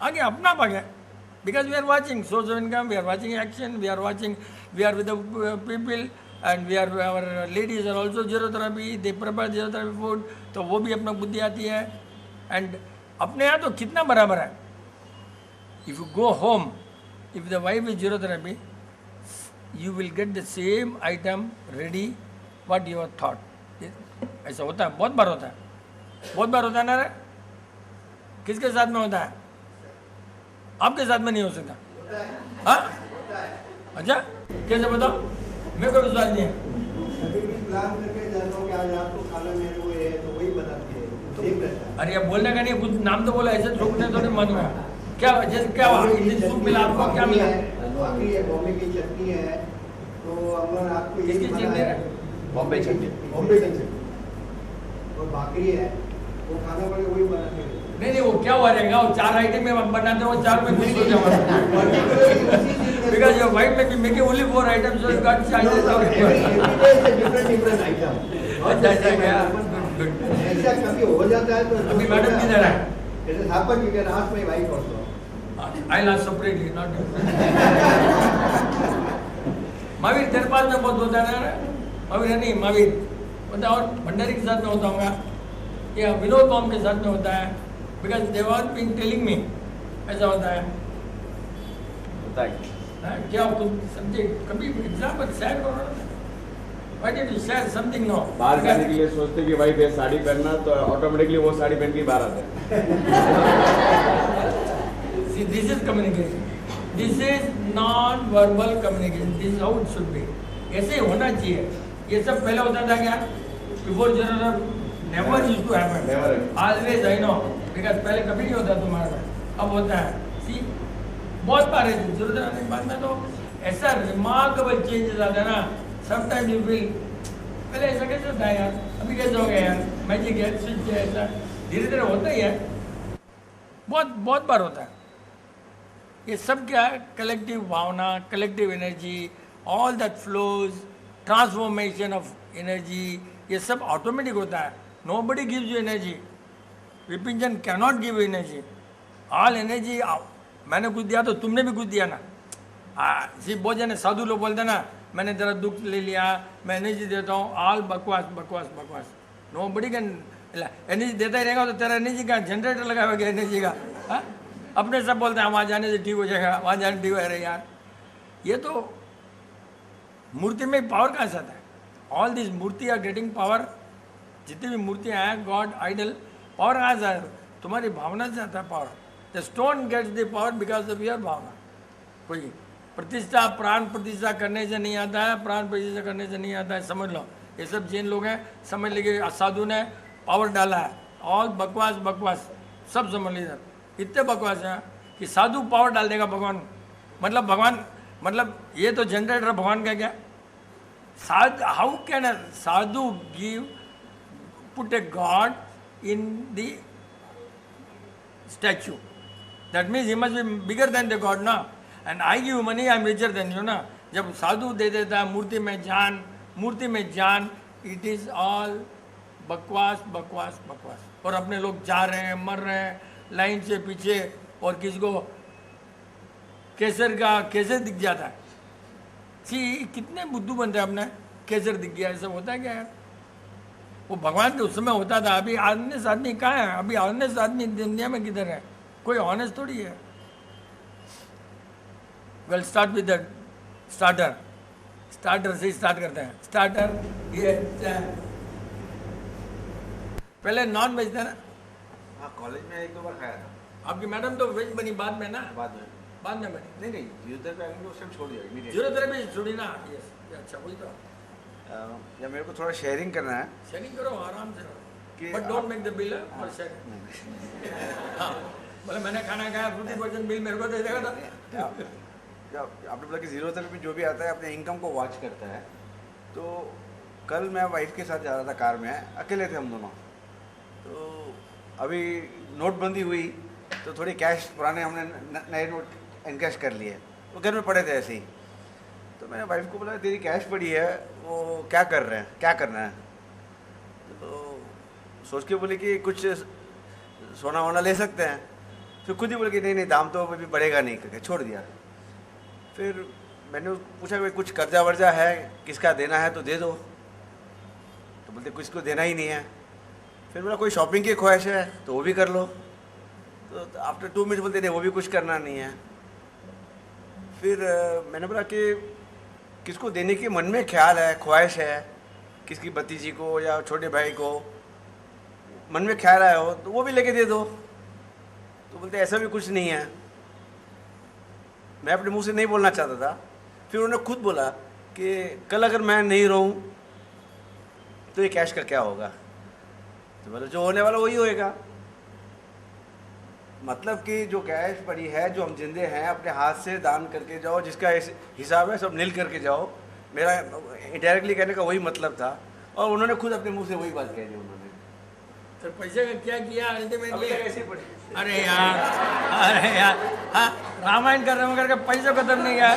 आगे अपना आ गया because we are watching source of income, we are watching action, we are with the people. And we are, our ladies are also zero therapy, they prepare zero therapy food, तो वो भी अपना बुद्धि आती है. And अपने यहाँ तो कितना बराबर है. If you go home, if the wife is zero therapy, you will get the same item ready what you have thought. ऐसा होता है, बहुत बार होता है ना रे. किसके साथ में होता है? आपके साथ में नहीं हो सकता. हाँ, अच्छा कैसे बताओ? मेरे को विश्वास नहीं है. अरे अब बोलने का नहीं, कुछ नाम तो बोला, ऐसे थोकने तो नहीं मानूंगा. क्या जैसे क्या हुआ? इंडियन सूप मिला आपको, क्या मिला? बॉम्बे की चटनी है. तो अगर आपको किसकी चटनी है? बॉम्बे चटनी और बाकरी है, वो खाना पड़ेगा, वही बनाते हैं. नहीं वो क्या हुआ रहेगा? वो 4 आइटम में बनाते हो, 4 में खुश हो जाओ. Because your wife may be making only 4 items, so you got chances of different item. अच्छा क्या? ऐसा कभी हो जाता है तो अभी मैडम किधर है? It has happened, you can ask my wife also. I'll ask separately, not Mahavir तेरे पास में बहुत होता है ना? महावीर है नहीं, महावीर बता. और भंडारी के साथ में होता होगा या विनोद कॉम के साथ में होता है. Because they are being telling me ऐसा होता है. क्या तुम समझे? कभी एग्जाम्पल शेयर करो. Why did you share something no? बाहर जाने के लिए सोचते कि भाई ये साड़ी पहनना, तो ऑटोमेटिकली वो साड़ी पहन के बाहर आते हैं. See this is communication. This is non verbal communication, this how it should be. ऐसे ही होना चाहिए। ये सब पहले होता था क्या? Before general never used to happen, Never. Always I know, because पहले कभी नहीं होता तुम्हारे में, अब होता है। सी बहुत बार है, जरूरत आने के बाद में तो ऐसा रिमार्केबल चेंजेस आता है ना, समटाइम यू फील पहले ऐसा कैसे होता है यार, अभी कैसे हो गया यार, मैजिक है, स्विच है, ऐसा धीरे धीरे होता ही है। बहुत बार होता है। ये सब क्या है? कलेक्टिव भावना, collective energy, all that flows, transformation of energy, ये सब ऑटोमेटिक होता है। Nobody gives you energy, Vipin Jain cannot give energy. All energy मैंने कुछ दिया तो तुमने भी कुछ दिया ना। सिर्फ बहुत जने साधु लोग बोलते ना, मैंने तेरा दुख ले लिया, मैं एनर्जी देता हूँ, ऑल बकवास बकवास बकवास। नोबडी कैन एनर्जी देता ही रहेगा तो तेरा एनर्जी का जनरेटर लगा हुआ क्या एनर्जी का? हाँ? अपने सब बोलते हैं वहाँ जाने से ठीक हो जाएगा, वहाँ जाने ठीक हो रहे यार। ये तो मूर्ति में पावर कहाँ से आता है? All this murti are getting power. जितनी भी मूर्तियाँ हैं, गॉड आइडल, पावर कहाँ से आता है? तुम्हारी भावना से आता है power. The stone gets the power because of your bhavana. कोई प्रतिष्ठा, प्राण प्रतिष्ठा करने से नहीं आता है, प्राण प्रतिष्ठा करने से नहीं आता है, समझ लो। ये सब जैन लोग हैं, समझ लीजिए साधु ने पावर डाला है। ऑल बकवास बकवास सब समझ लीजिए। इतने बकवास हैं कि साधु पावर डाल देगा भगवान, मतलब ये तो जनरेटर भगवान का क्या? How can a sadhu give put a god in the statue? That means he must be bigger than the god ना। And I give money, I am richer than you ना। जब साधु दे देता है मूर्ति में जान, इट इज ऑल बकवास बकवास बकवास। और अपने लोग जा रहे हैं, मर रहे हैं लाइन से पीछे, और किसको केसर दिख जाता है। सी कितने बुद्धू बनते हैं अपने, केसर दिख गया, ऐसा होता है क्या यार? वो भगवान के उस समय होता था। अभी ऑनेस्ट आदमी कहाँ है? अभी ऑनेस्ट आदमी दुनिया में किधर है? कोई ऑनेस्ट थोड़ी है। Well, start with the starter से स्टार्ट करते हैं। स्टार्टर ये पहले नॉन वेज था ना? हाँ, कॉलेज में एक दो बार खाया था। आपकी मैडम तो वेज बनी बाद में ना? बाद में बनी। नहीं, यूजर पे आएंगे उस टाइम छोड़ दिया immediately। जीरो तरह भी छोड़ी ना। यस, अच्छा वही तो। या मेरे को थोड़ा शेयरिंग करना है शेयरिंग करो, आराम से कि करो, but don't make the bill और शेयरिंग। हाँ, बोले मैंने खाना खाया, 50% बिल मेरे को दे देगा ना। आपने बोला कि जीरो तरफ में जो भी आता है अपने इनकम को वॉच करता है। तो कल मैं वाइफ के साथ जा रहा था कार में, अकेले थे हम दोनों। तो अभी नोटबंदी हुई तो थोड़ी कैश पुराने हमने नए नोट इनकैश कर लिए, वो घर में पड़े थे ऐसे ही। तो मैंने वाइफ को बोला तेरी कैश पड़ी है, वो क्या कर रहे हैं, क्या करना है? तो सोच के बोले कि कुछ सोना वोना ले सकते हैं। फिर खुद ही बोले कि नहीं दाम तो अभी बढ़ेगा नहीं, करके छोड़ दिया। फिर मैंने पूछा कि कुछ कर्जा वर्जा है, किसका देना है तो दे दो। तो बोलते कुछ को देना ही नहीं है। फिर बोला कोई शॉपिंग की ख्वाहिश है तो वो भी कर लो। तो आफ्टर 2 मिनट बोलते नहीं वो भी कुछ करना नहीं है। फिर मैंने बोला कि किसको देने की मन में ख्याल है, ख्वाहिश है, किसकी भतीजी को या छोटे भाई को मन में ख्याल आया हो तो वो भी लेके दे दो। तो बोलते ऐसा भी कुछ नहीं है। मैं अपने मुंह से नहीं बोलना चाहता था। फिर उन्होंने खुद बोला कि कल अगर मैं नहीं रहूं तो ये कैश का क्या होगा? तो बोले जो होने वाला वही होएगा। मतलब कि जो कैश पड़ी है, जो हम जिंदे हैं, अपने हाथ से दान करके जाओ, जिसका हिसाब है सब नील करके जाओ। मेरा इनडायरेक्टली कहने का वही मतलब था। और उन्होंने खुद अपने मुंह से वही बात कह दी उन्होंने। तो पैसे का क्या किया अल्टीमेटली? ऐसे पड़ी। अरे यार हाँ, रामायण कर रहे हो करके पैसे खत्म नहीं गया।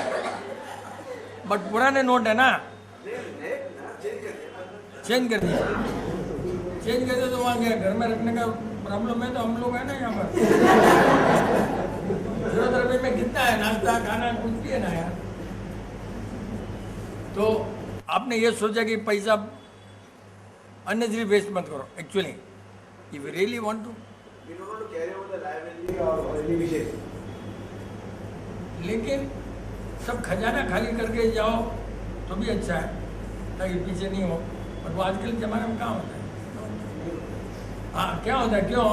बट पुराने नोट है ना, चेंज कर दिया तो वहाँ गया। घर में रखने का प्रॉब्लम है तो हम लोग है ना यहाँ पर। 0 रुपये में कितना है? नाश्ता खाना कुछ भी है ना यार। तो आपने ये सोचा कि पैसा अननेसेसरी वेस्ट मत करो। Actually if you really want to, लेकिन सब खजाना खाली करके जाओ तो भी अच्छा है, ताकि पीछे नहीं हो। और वो आजकल के ज़माने में कहाँ होता है? हाँ, क्या होता है? क्यों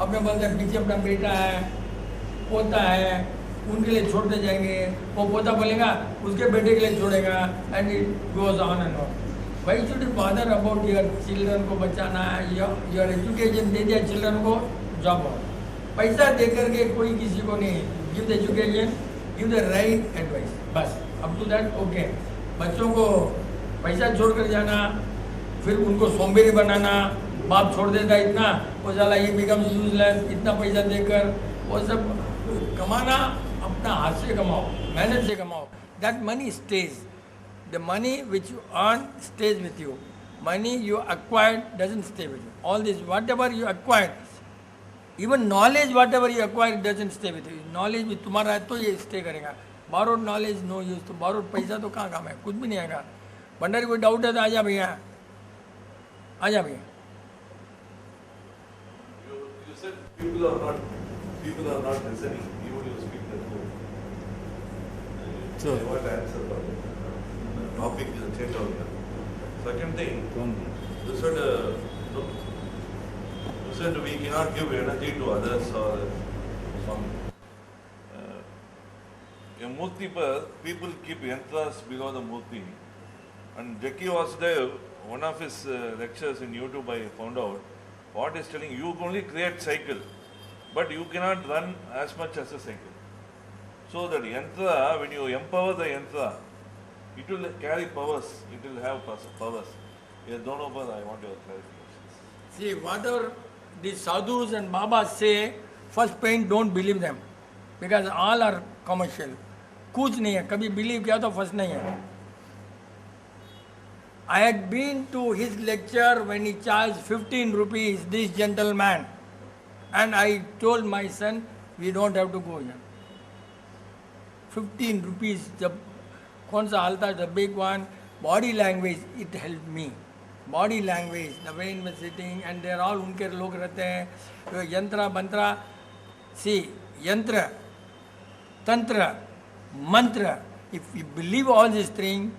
अपने बोलते हैं पीछे अपना बेटा है, पोता है, उनके लिए छोड़ते जाएंगे, वो पोता बोलेगा उसके बेटे के लिए छोड़ेगा, and it goes on and on. Why should you bother about your children को बचाना, योर एजुकेशन दे दिया चिल्ड्रन को, जॉब हो. पैसा दे करके कोई किसी को नहीं. Give the education, give the right advice, बस. Up to that okay. बच्चों को पैसा छोड़ कर जाना, फिर उनको सोंबेरी बनाना, बाप छोड़ देता इतना, वो साला ये बिकम्स यूजलेस, इतना पैसा देकर, वो सब कमाना अपना हाथ से कमाओ, मेहनत से कमाओ. That money stage. The money which you earn stage with you. Money you acquired doesn't stay with you. All this, whatever you acquired, even knowledge whatever you acquired doesn't stay with you. Knowledge भी तुम्हारा है तो ये stay करेगा. Borrowed knowledge no use. तो borrowed पैसा तो कहाँ काम है, कुछ भी नहीं आएगा. भंडारी कोई डाउट है तो आजा भैया, आजा भैया. You said people are not listening. Even you speak the truth. Sure. I want to answer for it. The topic is change out here. Second thing, you said no, you said we cannot give energy to others or some. In Murti par, people keep yantras below the Murti. And Jackie Vasudev, one of his lectures in YouTube, I found out, what is telling you can only create cycle, but you cannot run as much as a cycle. So that yantra, when you empower the yantra, it will carry powers, it will have powers. Yes, don't know, but I want your clarification. See, whatever the sadhus and babas say, first point don't believe them, because all are commercial. कुछ नहीं है, कभी believe किया तो first नहीं है. I had been to his lecture when he charged 15 rupees, this gentleman, and I told my son, we don't have to go here. 15 rupees, जब कौन सा हाल था, the big one, body language, it helped me. Body language, the way in was sitting, and they're all उनके लोग रहते हैं, यंत्रा बंत्रा, see, यंत्र, tantra, mantra, if you believe all these things,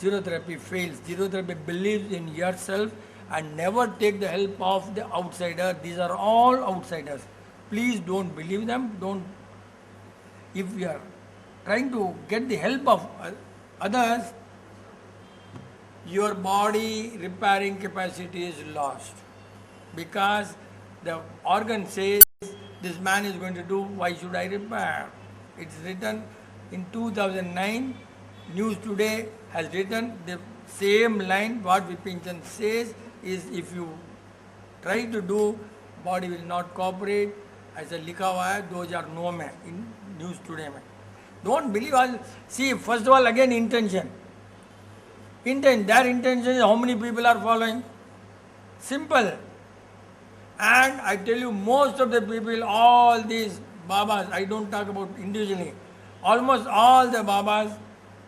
zero therapy fails. Zero therapy believes in yourself and never take the help of the outsider. These are all outsiders. Please don't believe them. Don't. If you are trying to get the help of others, your body repairing capacity is lost, because the organ says this man is going to do, why should I repair? It's written in 2009, News Today has written the same line. What Vipin Chand says is, if you try to do, body will not cooperate. ऐसा लिखा हुआ है 2009 में in News Today में. Don't believe all. See, first of all, again intention. Intent. Their intention is how many people are following. Simple. And I tell you, most of the people, all these Babas, I don't talk about individually, almost all the Babas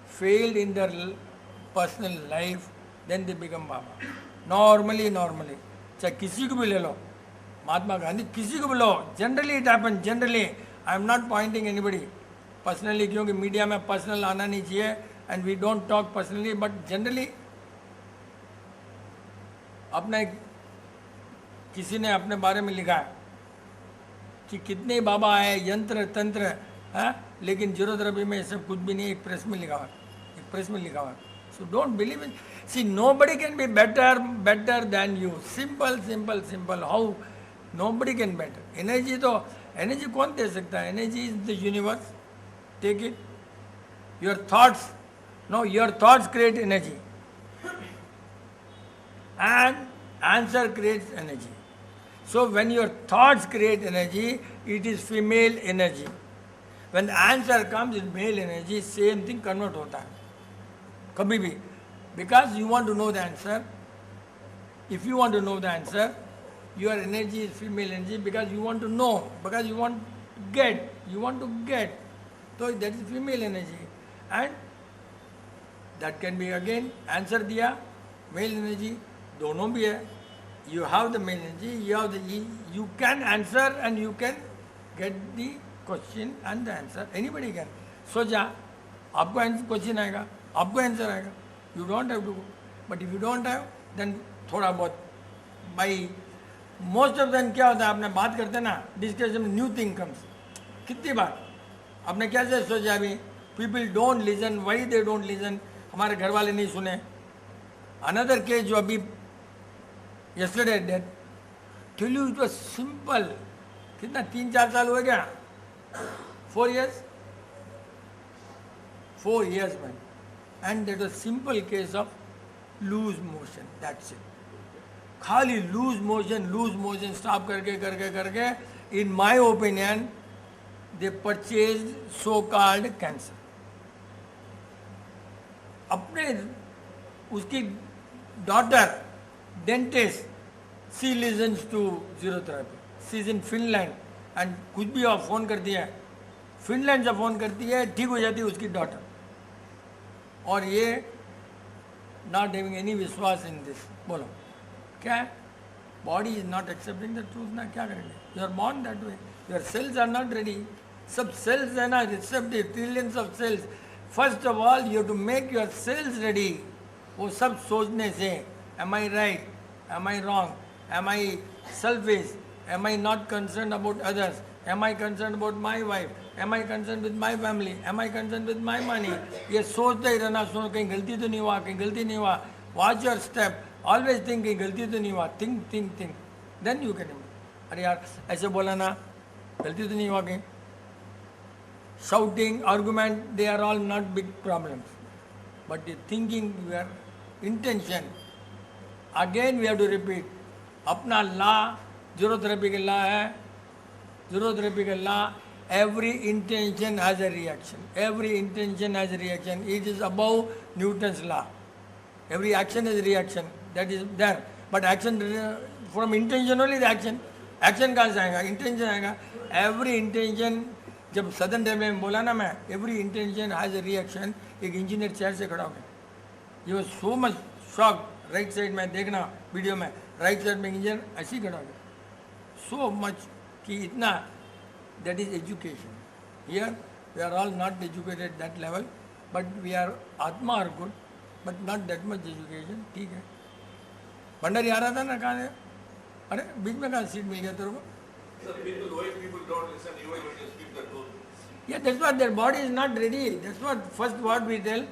failed in their personal life, then they become Baba. Normally. चाहे किसी को भी ले लो, महात्मा गांधी किसी को भी लो, generally it happens, generally. I am not pointing anybody. Personally, क्योंकि media में पर्सनल आना नहीं चाहिए, and we don't talk personally, but generally, अपना किसी ने अपने बारे में लिखा है कि कितने बाबा आए, यंत्र तंत्र है, लेकिन जीरो थेरेपी में सब कुछ भी नहीं. एक प्रेस में लिखा हुआ. So don't believe it. See, nobody can be better than you. Simple. How? Nobody can better. Energy कौन दे सकता है? Energy is the universe. Take it. Your thoughts create energy. And answer creates energy. So when your thoughts create energy, it is female energy. When the answer comes in male energy, same thing convert होता है. कभी भी. Because you want to know the answer. If you want to know the answer, your energy is female energy, because you want to know, because you want to get. So that is female energy. And that can be again answer दिया, male energy, दोनों भी है. You have the male energy, you can answer and you can get the question and the answer. Anybody can. सोचा, आपको question आएगा, आपको answer आएगा. You don't have to go. But if you don't have, then थोड़ा बहुत. By most of them क्या होता है, आपने बात करते ना, discussion में new thing comes. कितनी बार आपने कैसे सोचा अभी? People don't listen, Y they don't listen? हमारे घर वाले नहीं सुने. अनदर केस जो अभी yesterday that tell you it was simple. कितना 3-4 साल हो गया? 4 years? 4 years man. And that was simple case of loose motion. That's it. खाली लूज मोशन स्टॉप करके in my opinion they purchase so called cancer. अपने उसकी daughter dentist, she listens to zero therapy, she is in Finland and कुछ भी आप phone करती है, Finland से फोन करती है, ठीक हो जाती है उसकी डॉटर. और ये नॉट हैविंग एनी विश्वास इन दिस. बोलो क्या है? Body is not accepting the truth ना, क्या करेंगे? You are born that way, your cells are not ready. सब सेल्स है ना receptive, trillions of cells. First of all you have to make your cells ready. वो सब सोचने से am I right, am I wrong, am I selfish, am I not concern about others, am I concern about my wife, am I concern with my family, am I concern with my money. ये सोचते ही रहना, सुनो कहीं गलती तो नहीं हुआ, कहीं गलती नहीं हुआ. Watch your step, always think कहीं गलती तो नहीं हुआ. Think think think then you can. अरे यार ऐसे बोला ना, गलती तो नहीं हुआ कहीं. Shouting, argument, they are all not big problems. But the thinking, your intention, again we have to repeat. अपना लॉ जीरो थेरेपी का लॉ है. जीरो थेरेपी का law, every intention has a reaction. Every intention has a reaction. It is above Newton's law. Every action is a reaction. That is there. But action, from intention only the action. Action कहाँ से आएगा? Intention आएगा. Every intention, जब सदन day में बोला ना मैं, every intention has a reaction. एक इंजीनियर चेयर से खड़ा हो गया. ये was so much shock. Right side में देखना वीडियो में, राइट साइड में इंजीनियर ऐसे ही खड़ा हो गया. सो मच कि इतना, that is education. Here we are all not educated that level, but we are, atma are good but not that much education. ठीक है. भंडारी आ रहा था ना, कहाँ है? अरे बीच में कहाँ सीट मिल गया तेरे को? Why people don't listen even when you speak the truth? Yeah, that's what their body is not ready. That's what first what we tell.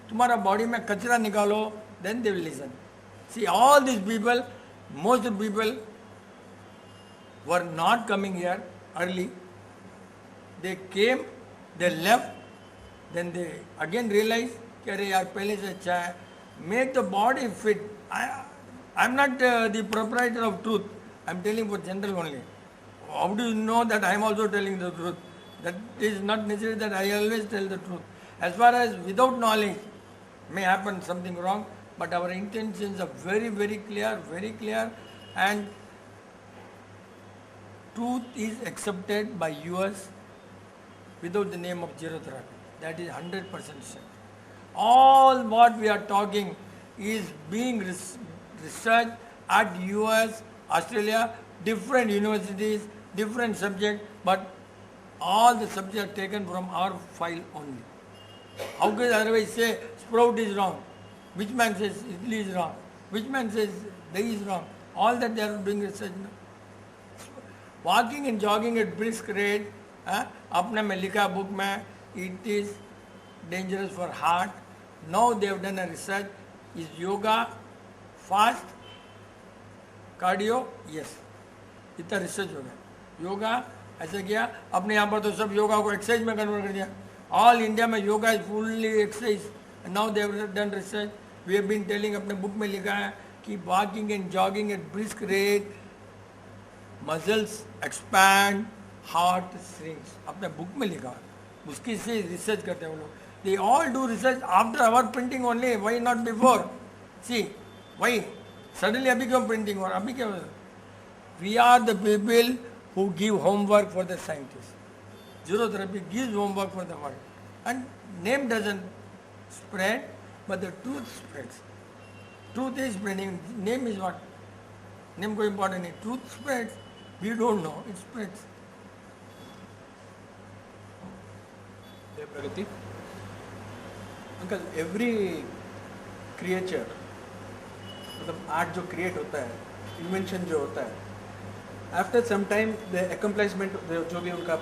तुम्हारा body में कचरा निकालो, then they will listen. See, all these people, most of the people were not coming here early. They came, they left, then they again realized कि अरे यार पहले से अच्छा है. Make the body fit. I'm not the proprietor of truth. I'm telling for general only. How do you know that I am also telling the truth? That is not necessary that I always tell the truth. As far as without knowledge may happen something wrong, but our intentions are very, very clear, and truth is accepted by US without the name of zero therapy. That is 100% sure. All what we are talking is being researched at US, Australia, different universities, different subject, but all the subjects are taken from our file only. How can otherwise say sprout is wrong? Which man says idli is wrong? Which man says dahi is wrong? All that they are doing research now. Walking and jogging at brisk rate, अपने में लिखा book में, it is dangerous for heart. Now they have done a research. Is yoga fast? Cardio? Yes. इतना research हो गया. योगा ऐसा किया, अपने यहाँ पर तो सब योगा को एक्सरसाइज में कन्वर्ट कर दिया. ऑल इंडिया में yoga is fully exercise. Now they have done research. We have been telling, अपने बुक में लिखा है कि walking and jogging at brisk rate, muscles expand, heart shrinks. अपने बुक में लिखा है, उसकी से रिसर्च करते हैं वो लोग. They all do research after our printing only. Why not before? See why suddenly अभी क्यों प्रिंटिंग हो रहा? अभी क्या? We are the people who give homework for the scientists. Zero therapy gives homework for the world. And name doesn't spread, but the truth spreads. Truth is spreading. Name is what? Name ko important नहीं. Truth spreads. We don't know. It spreads. Jai Pragati. Uncle, every creature, मतलब art जो create होता है, invention जो होता है, after some time the accomplishment, जो भी उनका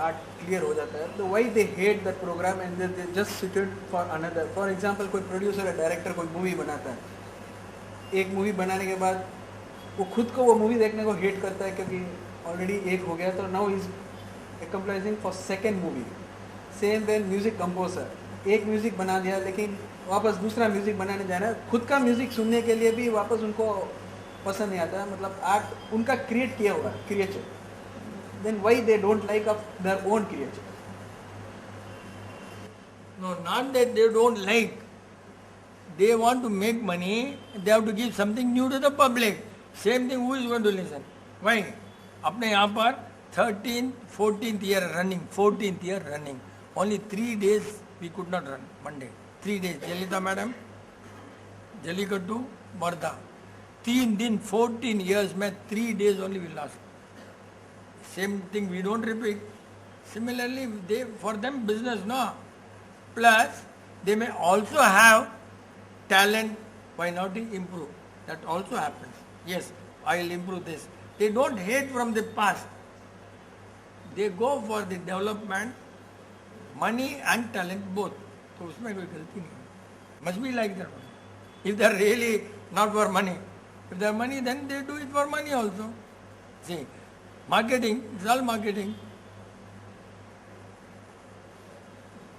आर्ट क्लियर हो जाता है. तो why they hate that program and they just sited for another. For example कोई प्रोड्यूसर या डायरेक्टर कोई मूवी बनाता है, एक मूवी बनाने के बाद वो खुद को वो मूवी देखने को हेट करता है क्योंकि ऑलरेडी एक हो गया, तो now is accomplishing for second movie. Same when music composer, एक म्यूजिक बना दिया लेकिन वापस दूसरा म्यूजिक बनाने जाना है, खुद का म्यूजिक सुनने के लिए भी वापस उनको पसंद नहीं आता है. मतलब आर्ट उनका क्रिएट किया हुआ creature, then why they don't like of their own creature. No, not that they don't like. They want to make money. They have to give something new to the public. Same thing. Who is going to listen? Why? अपने यहाँ पर 14th year running. 14th year running. Only 3 days we could not run. Monday. 3 days. Jalita madam, Jallikattu, Varda. 3 दिन 14 years में 3 days only we lost. Same thing we don't repeat. Similarly, they for them business no. Plus, they may also have talent. Why not improve? That also happens. Yes, I will improve this. They don't hate from the past. They go for the development, money and talent both. तो उसमें कोई गलती नहीं. Must be like that. If they are really not for money, if they are money, then they do it for money also. See, marketing, it's all marketing.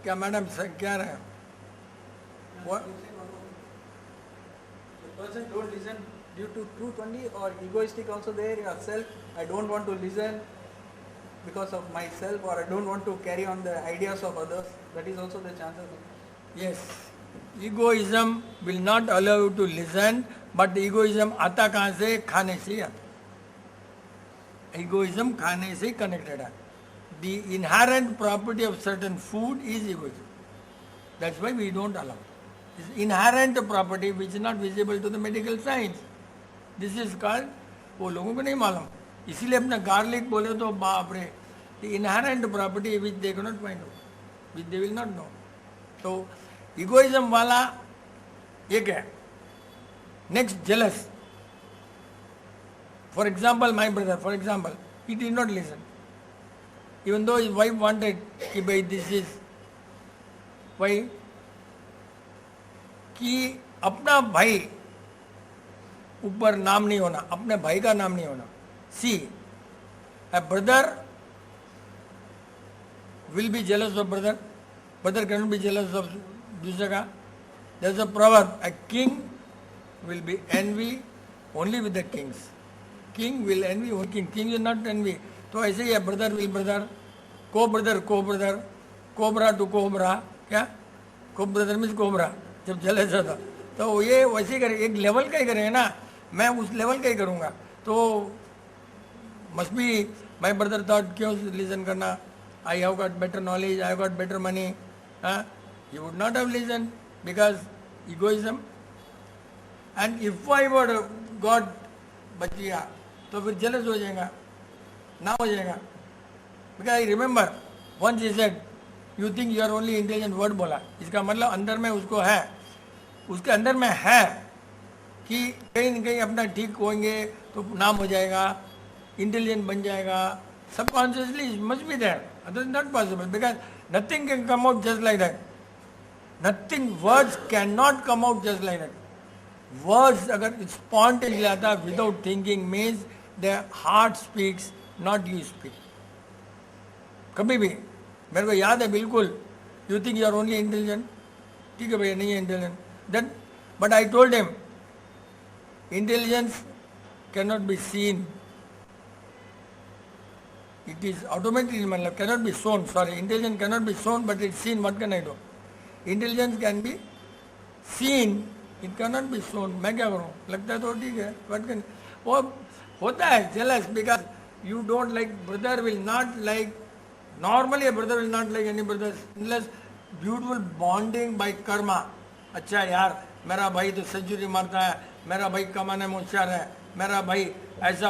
क्या madam क्या रहे? What? The person don't listen due to truth only or egoistic also there yourself. I don't want to listen because of myself or I don't want to carry on the ideas of others. That is also the chances. Yes, egoism will not allow you to listen, but egoism आता कहाँ से? खाने से आता. Egoism खाने से connected है. The inherent property of certain food is egoism. That's why we don't allow. It's inherent property which is not visible to the medical science. This is called, वो लोगों को नहीं मालूम. इसीलिए अपना garlic बोले तो बाप रे. The inherent property which they cannot find out, which they will not know. तो egoism वाला एक है. Next, jealous. For example, my brother, for example, he did not listen. Even though his wife wanted, कि भाई this is, why? कि अपना भाई ऊपर नाम नहीं होना, अपने भाई का नाम नहीं होना. See, a brother will be jealous of brother. Brother cannot be jealous of दूसरे का. There is a proverb, a king will be envy only with the kings. King will envy only king. King will not envy. तो ऐसे ही है, brother will brother, को brother, cobra to cobra. क्या को brother means cobra जब चले जाता. तो ये वैसे ही करे, एक लेवल का ही करेंगे ना, मैं उस लेवल का ही करूँगा. तो must be my brother thought क्यों लिसन करना. I have got better knowledge, I have got better money. You would not have listen because egoism. And if I would God बच गया तो फिर जेलस हो जाएगा, ना हो जाएगा. Because I remember once he said you think you are only intelligent. Word बोला, इसका मतलब अंदर में उसको है, उसके अंदर में है कि कहीं न कहीं अपना ठीक होंगे तो नाम हो जाएगा, इंटेलिजेंट बन जाएगा. Subconsciously must be there, other not possible because nothing can come out just like that. Nothing, words can not come out just like that. Words अगर स्पॉन्टेनियसली आता without thinking means the heart speaks, not you speak. कभी भी मेरे को याद है बिल्कुल, you think you are only intelligent. ठीक है भैया, नहीं है intelligent. Then but I told him intelligence can not be seen, it is automatic. मतलब can not be sown, sorry, intelligence can not be sown but it seen. What can I do? Intelligence can be seen, it can not be sown. मैं क्या करूँ? लगता है तो ठीक है. What can, वो होता है jealous because you don't like. Brother will not like, normally a brother will not like any brother unless beautiful bonding by karma. अच्छा यार, मेरा भाई तो सेंचुरी मारता है, मेरा भाई कमाने में होशियार है, मेरा भाई ऐसा.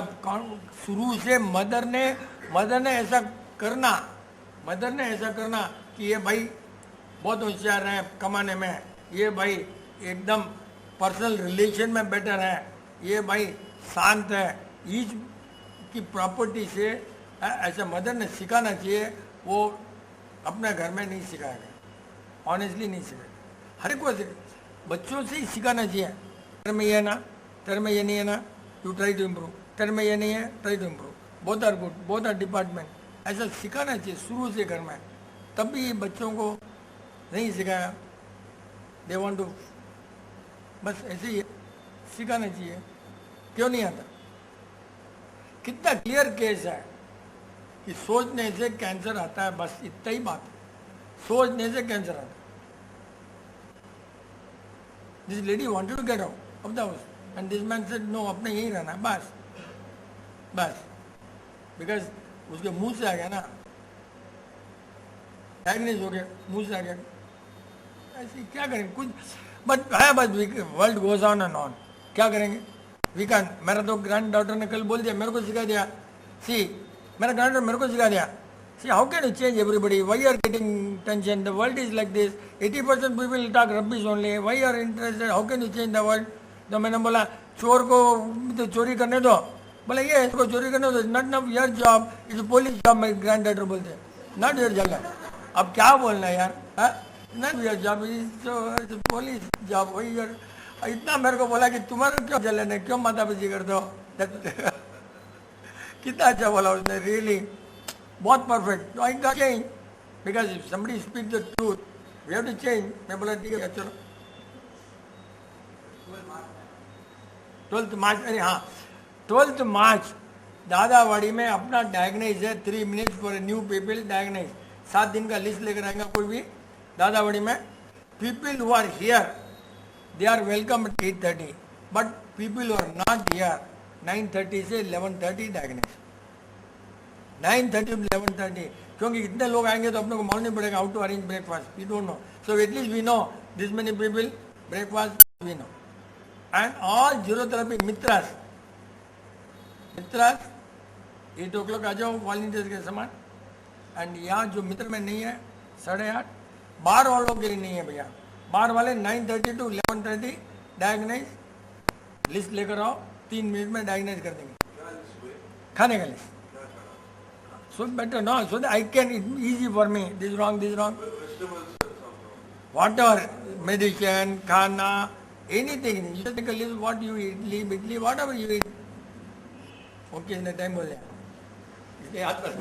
शुरू से मदर ने ऐसा करना, कि ये भाई बहुत होशियार है कमाने में, ये भाई एकदम पर्सनल रिलेशन में बेटर है, ये भाई शांत है. ईच की प्रॉपर्टी से ऐसा मदर ने सिखाना चाहिए. वो अपने घर में नहीं सिखाएगा, ऑनेस्टली नहीं सिखाएगा। हर एक को बच्चों से ही सिखाना चाहिए। तेरे में ये है ना, तेरे में ये नहीं है ना, यू ट्राई टू इम्प्रूव, तेरे में ये नहीं है, try to improve, both are good, both are department, ऐसा सिखाना चाहिए शुरू से घर में। तब भी बच्चों को नहीं सिखाया, दे वांट टू, बस ऐसे ही सिखाना चाहिए। क्यों नहीं आता? कितना क्लियर केस है कि सोचने से कैंसर आता है, बस इतना ही बात है, सोचने से कैंसर आता है। This lady wanted to get out of the house and this man said no, अपने यहीं रहना है, बस बस, बिकॉज उसके मुंह से आ गया ना, डायग्नोज हो गया, मुंह से आ गया। ऐसे क्या करेंगे कुछ, बट है, बस world goes on and on, क्या करेंगे? We can. मेरा तो ग्रैंड डॉटर ने कल बोल दिया, मेरे को सिखा दिया, सी मेरा ग्रैंड डॉटर मेरे को सिखा दिया, see how can you change everybody, why are getting tension, the world is like this, 80% people talk rubbish only, why are interested, how can you change the world. तो मैंने बोला चोर को तो चोरी करने दो, बोला ये इसको चोरी करने दो, not not your job, it's police job. मेरे ग्रैंड डॉटर बोलते नॉट योर जॉब। अब क्या बोलना है यार, not your job, it's police job. वही यार, इतना मेरे को बोला कि तुम्हारा क्यों जलन है, क्यों माथापच्ची करते हो। कितना अच्छा बोला उसने, रियली बहुत परफेक्ट। तो I got change, because if somebody speak the truth we have to change. मैं बोला ठीक है चलो। 12th मार्च, अरे हाँ 12th मार्च दादावाड़ी में अपना डायग्नाइज है, 3 minutes for a new people diagnose. 7 दिन का लिस्ट लेकर आएगा कोई भी दादावाड़ी में। People who are here they are welcome at 8:30, but people who are not here 9:30 से 11:30 डायग्नाइज, 9:30 to 11:30, क्योंकि इतने लोग आएंगे तो अपने को मालूम नहीं पड़ेगा how to arrange breakfast, we don't know, so at least we know this many people, breakfast we know. And all zero therapy मित्रास 8 o'clock आ जाओ वॉलंटियर्स के समान। एंड यहाँ जो मित्र में नहीं है 8:30, बाहर वालों के लिए नहीं है भैया, बाहर वाले 9:30 to 11:30 डायग्नाइज, लिस्ट लेकर आओ, 3 मिनट में डायग्नाइज कर देंगे खाने का list. So better no, so that I can, it's easy for me, this wrong, whatever, medicine, khana, anything, you just take a list what you eat, leave idli, whatever you eat. Okay, in the time बोले इसके याद कर।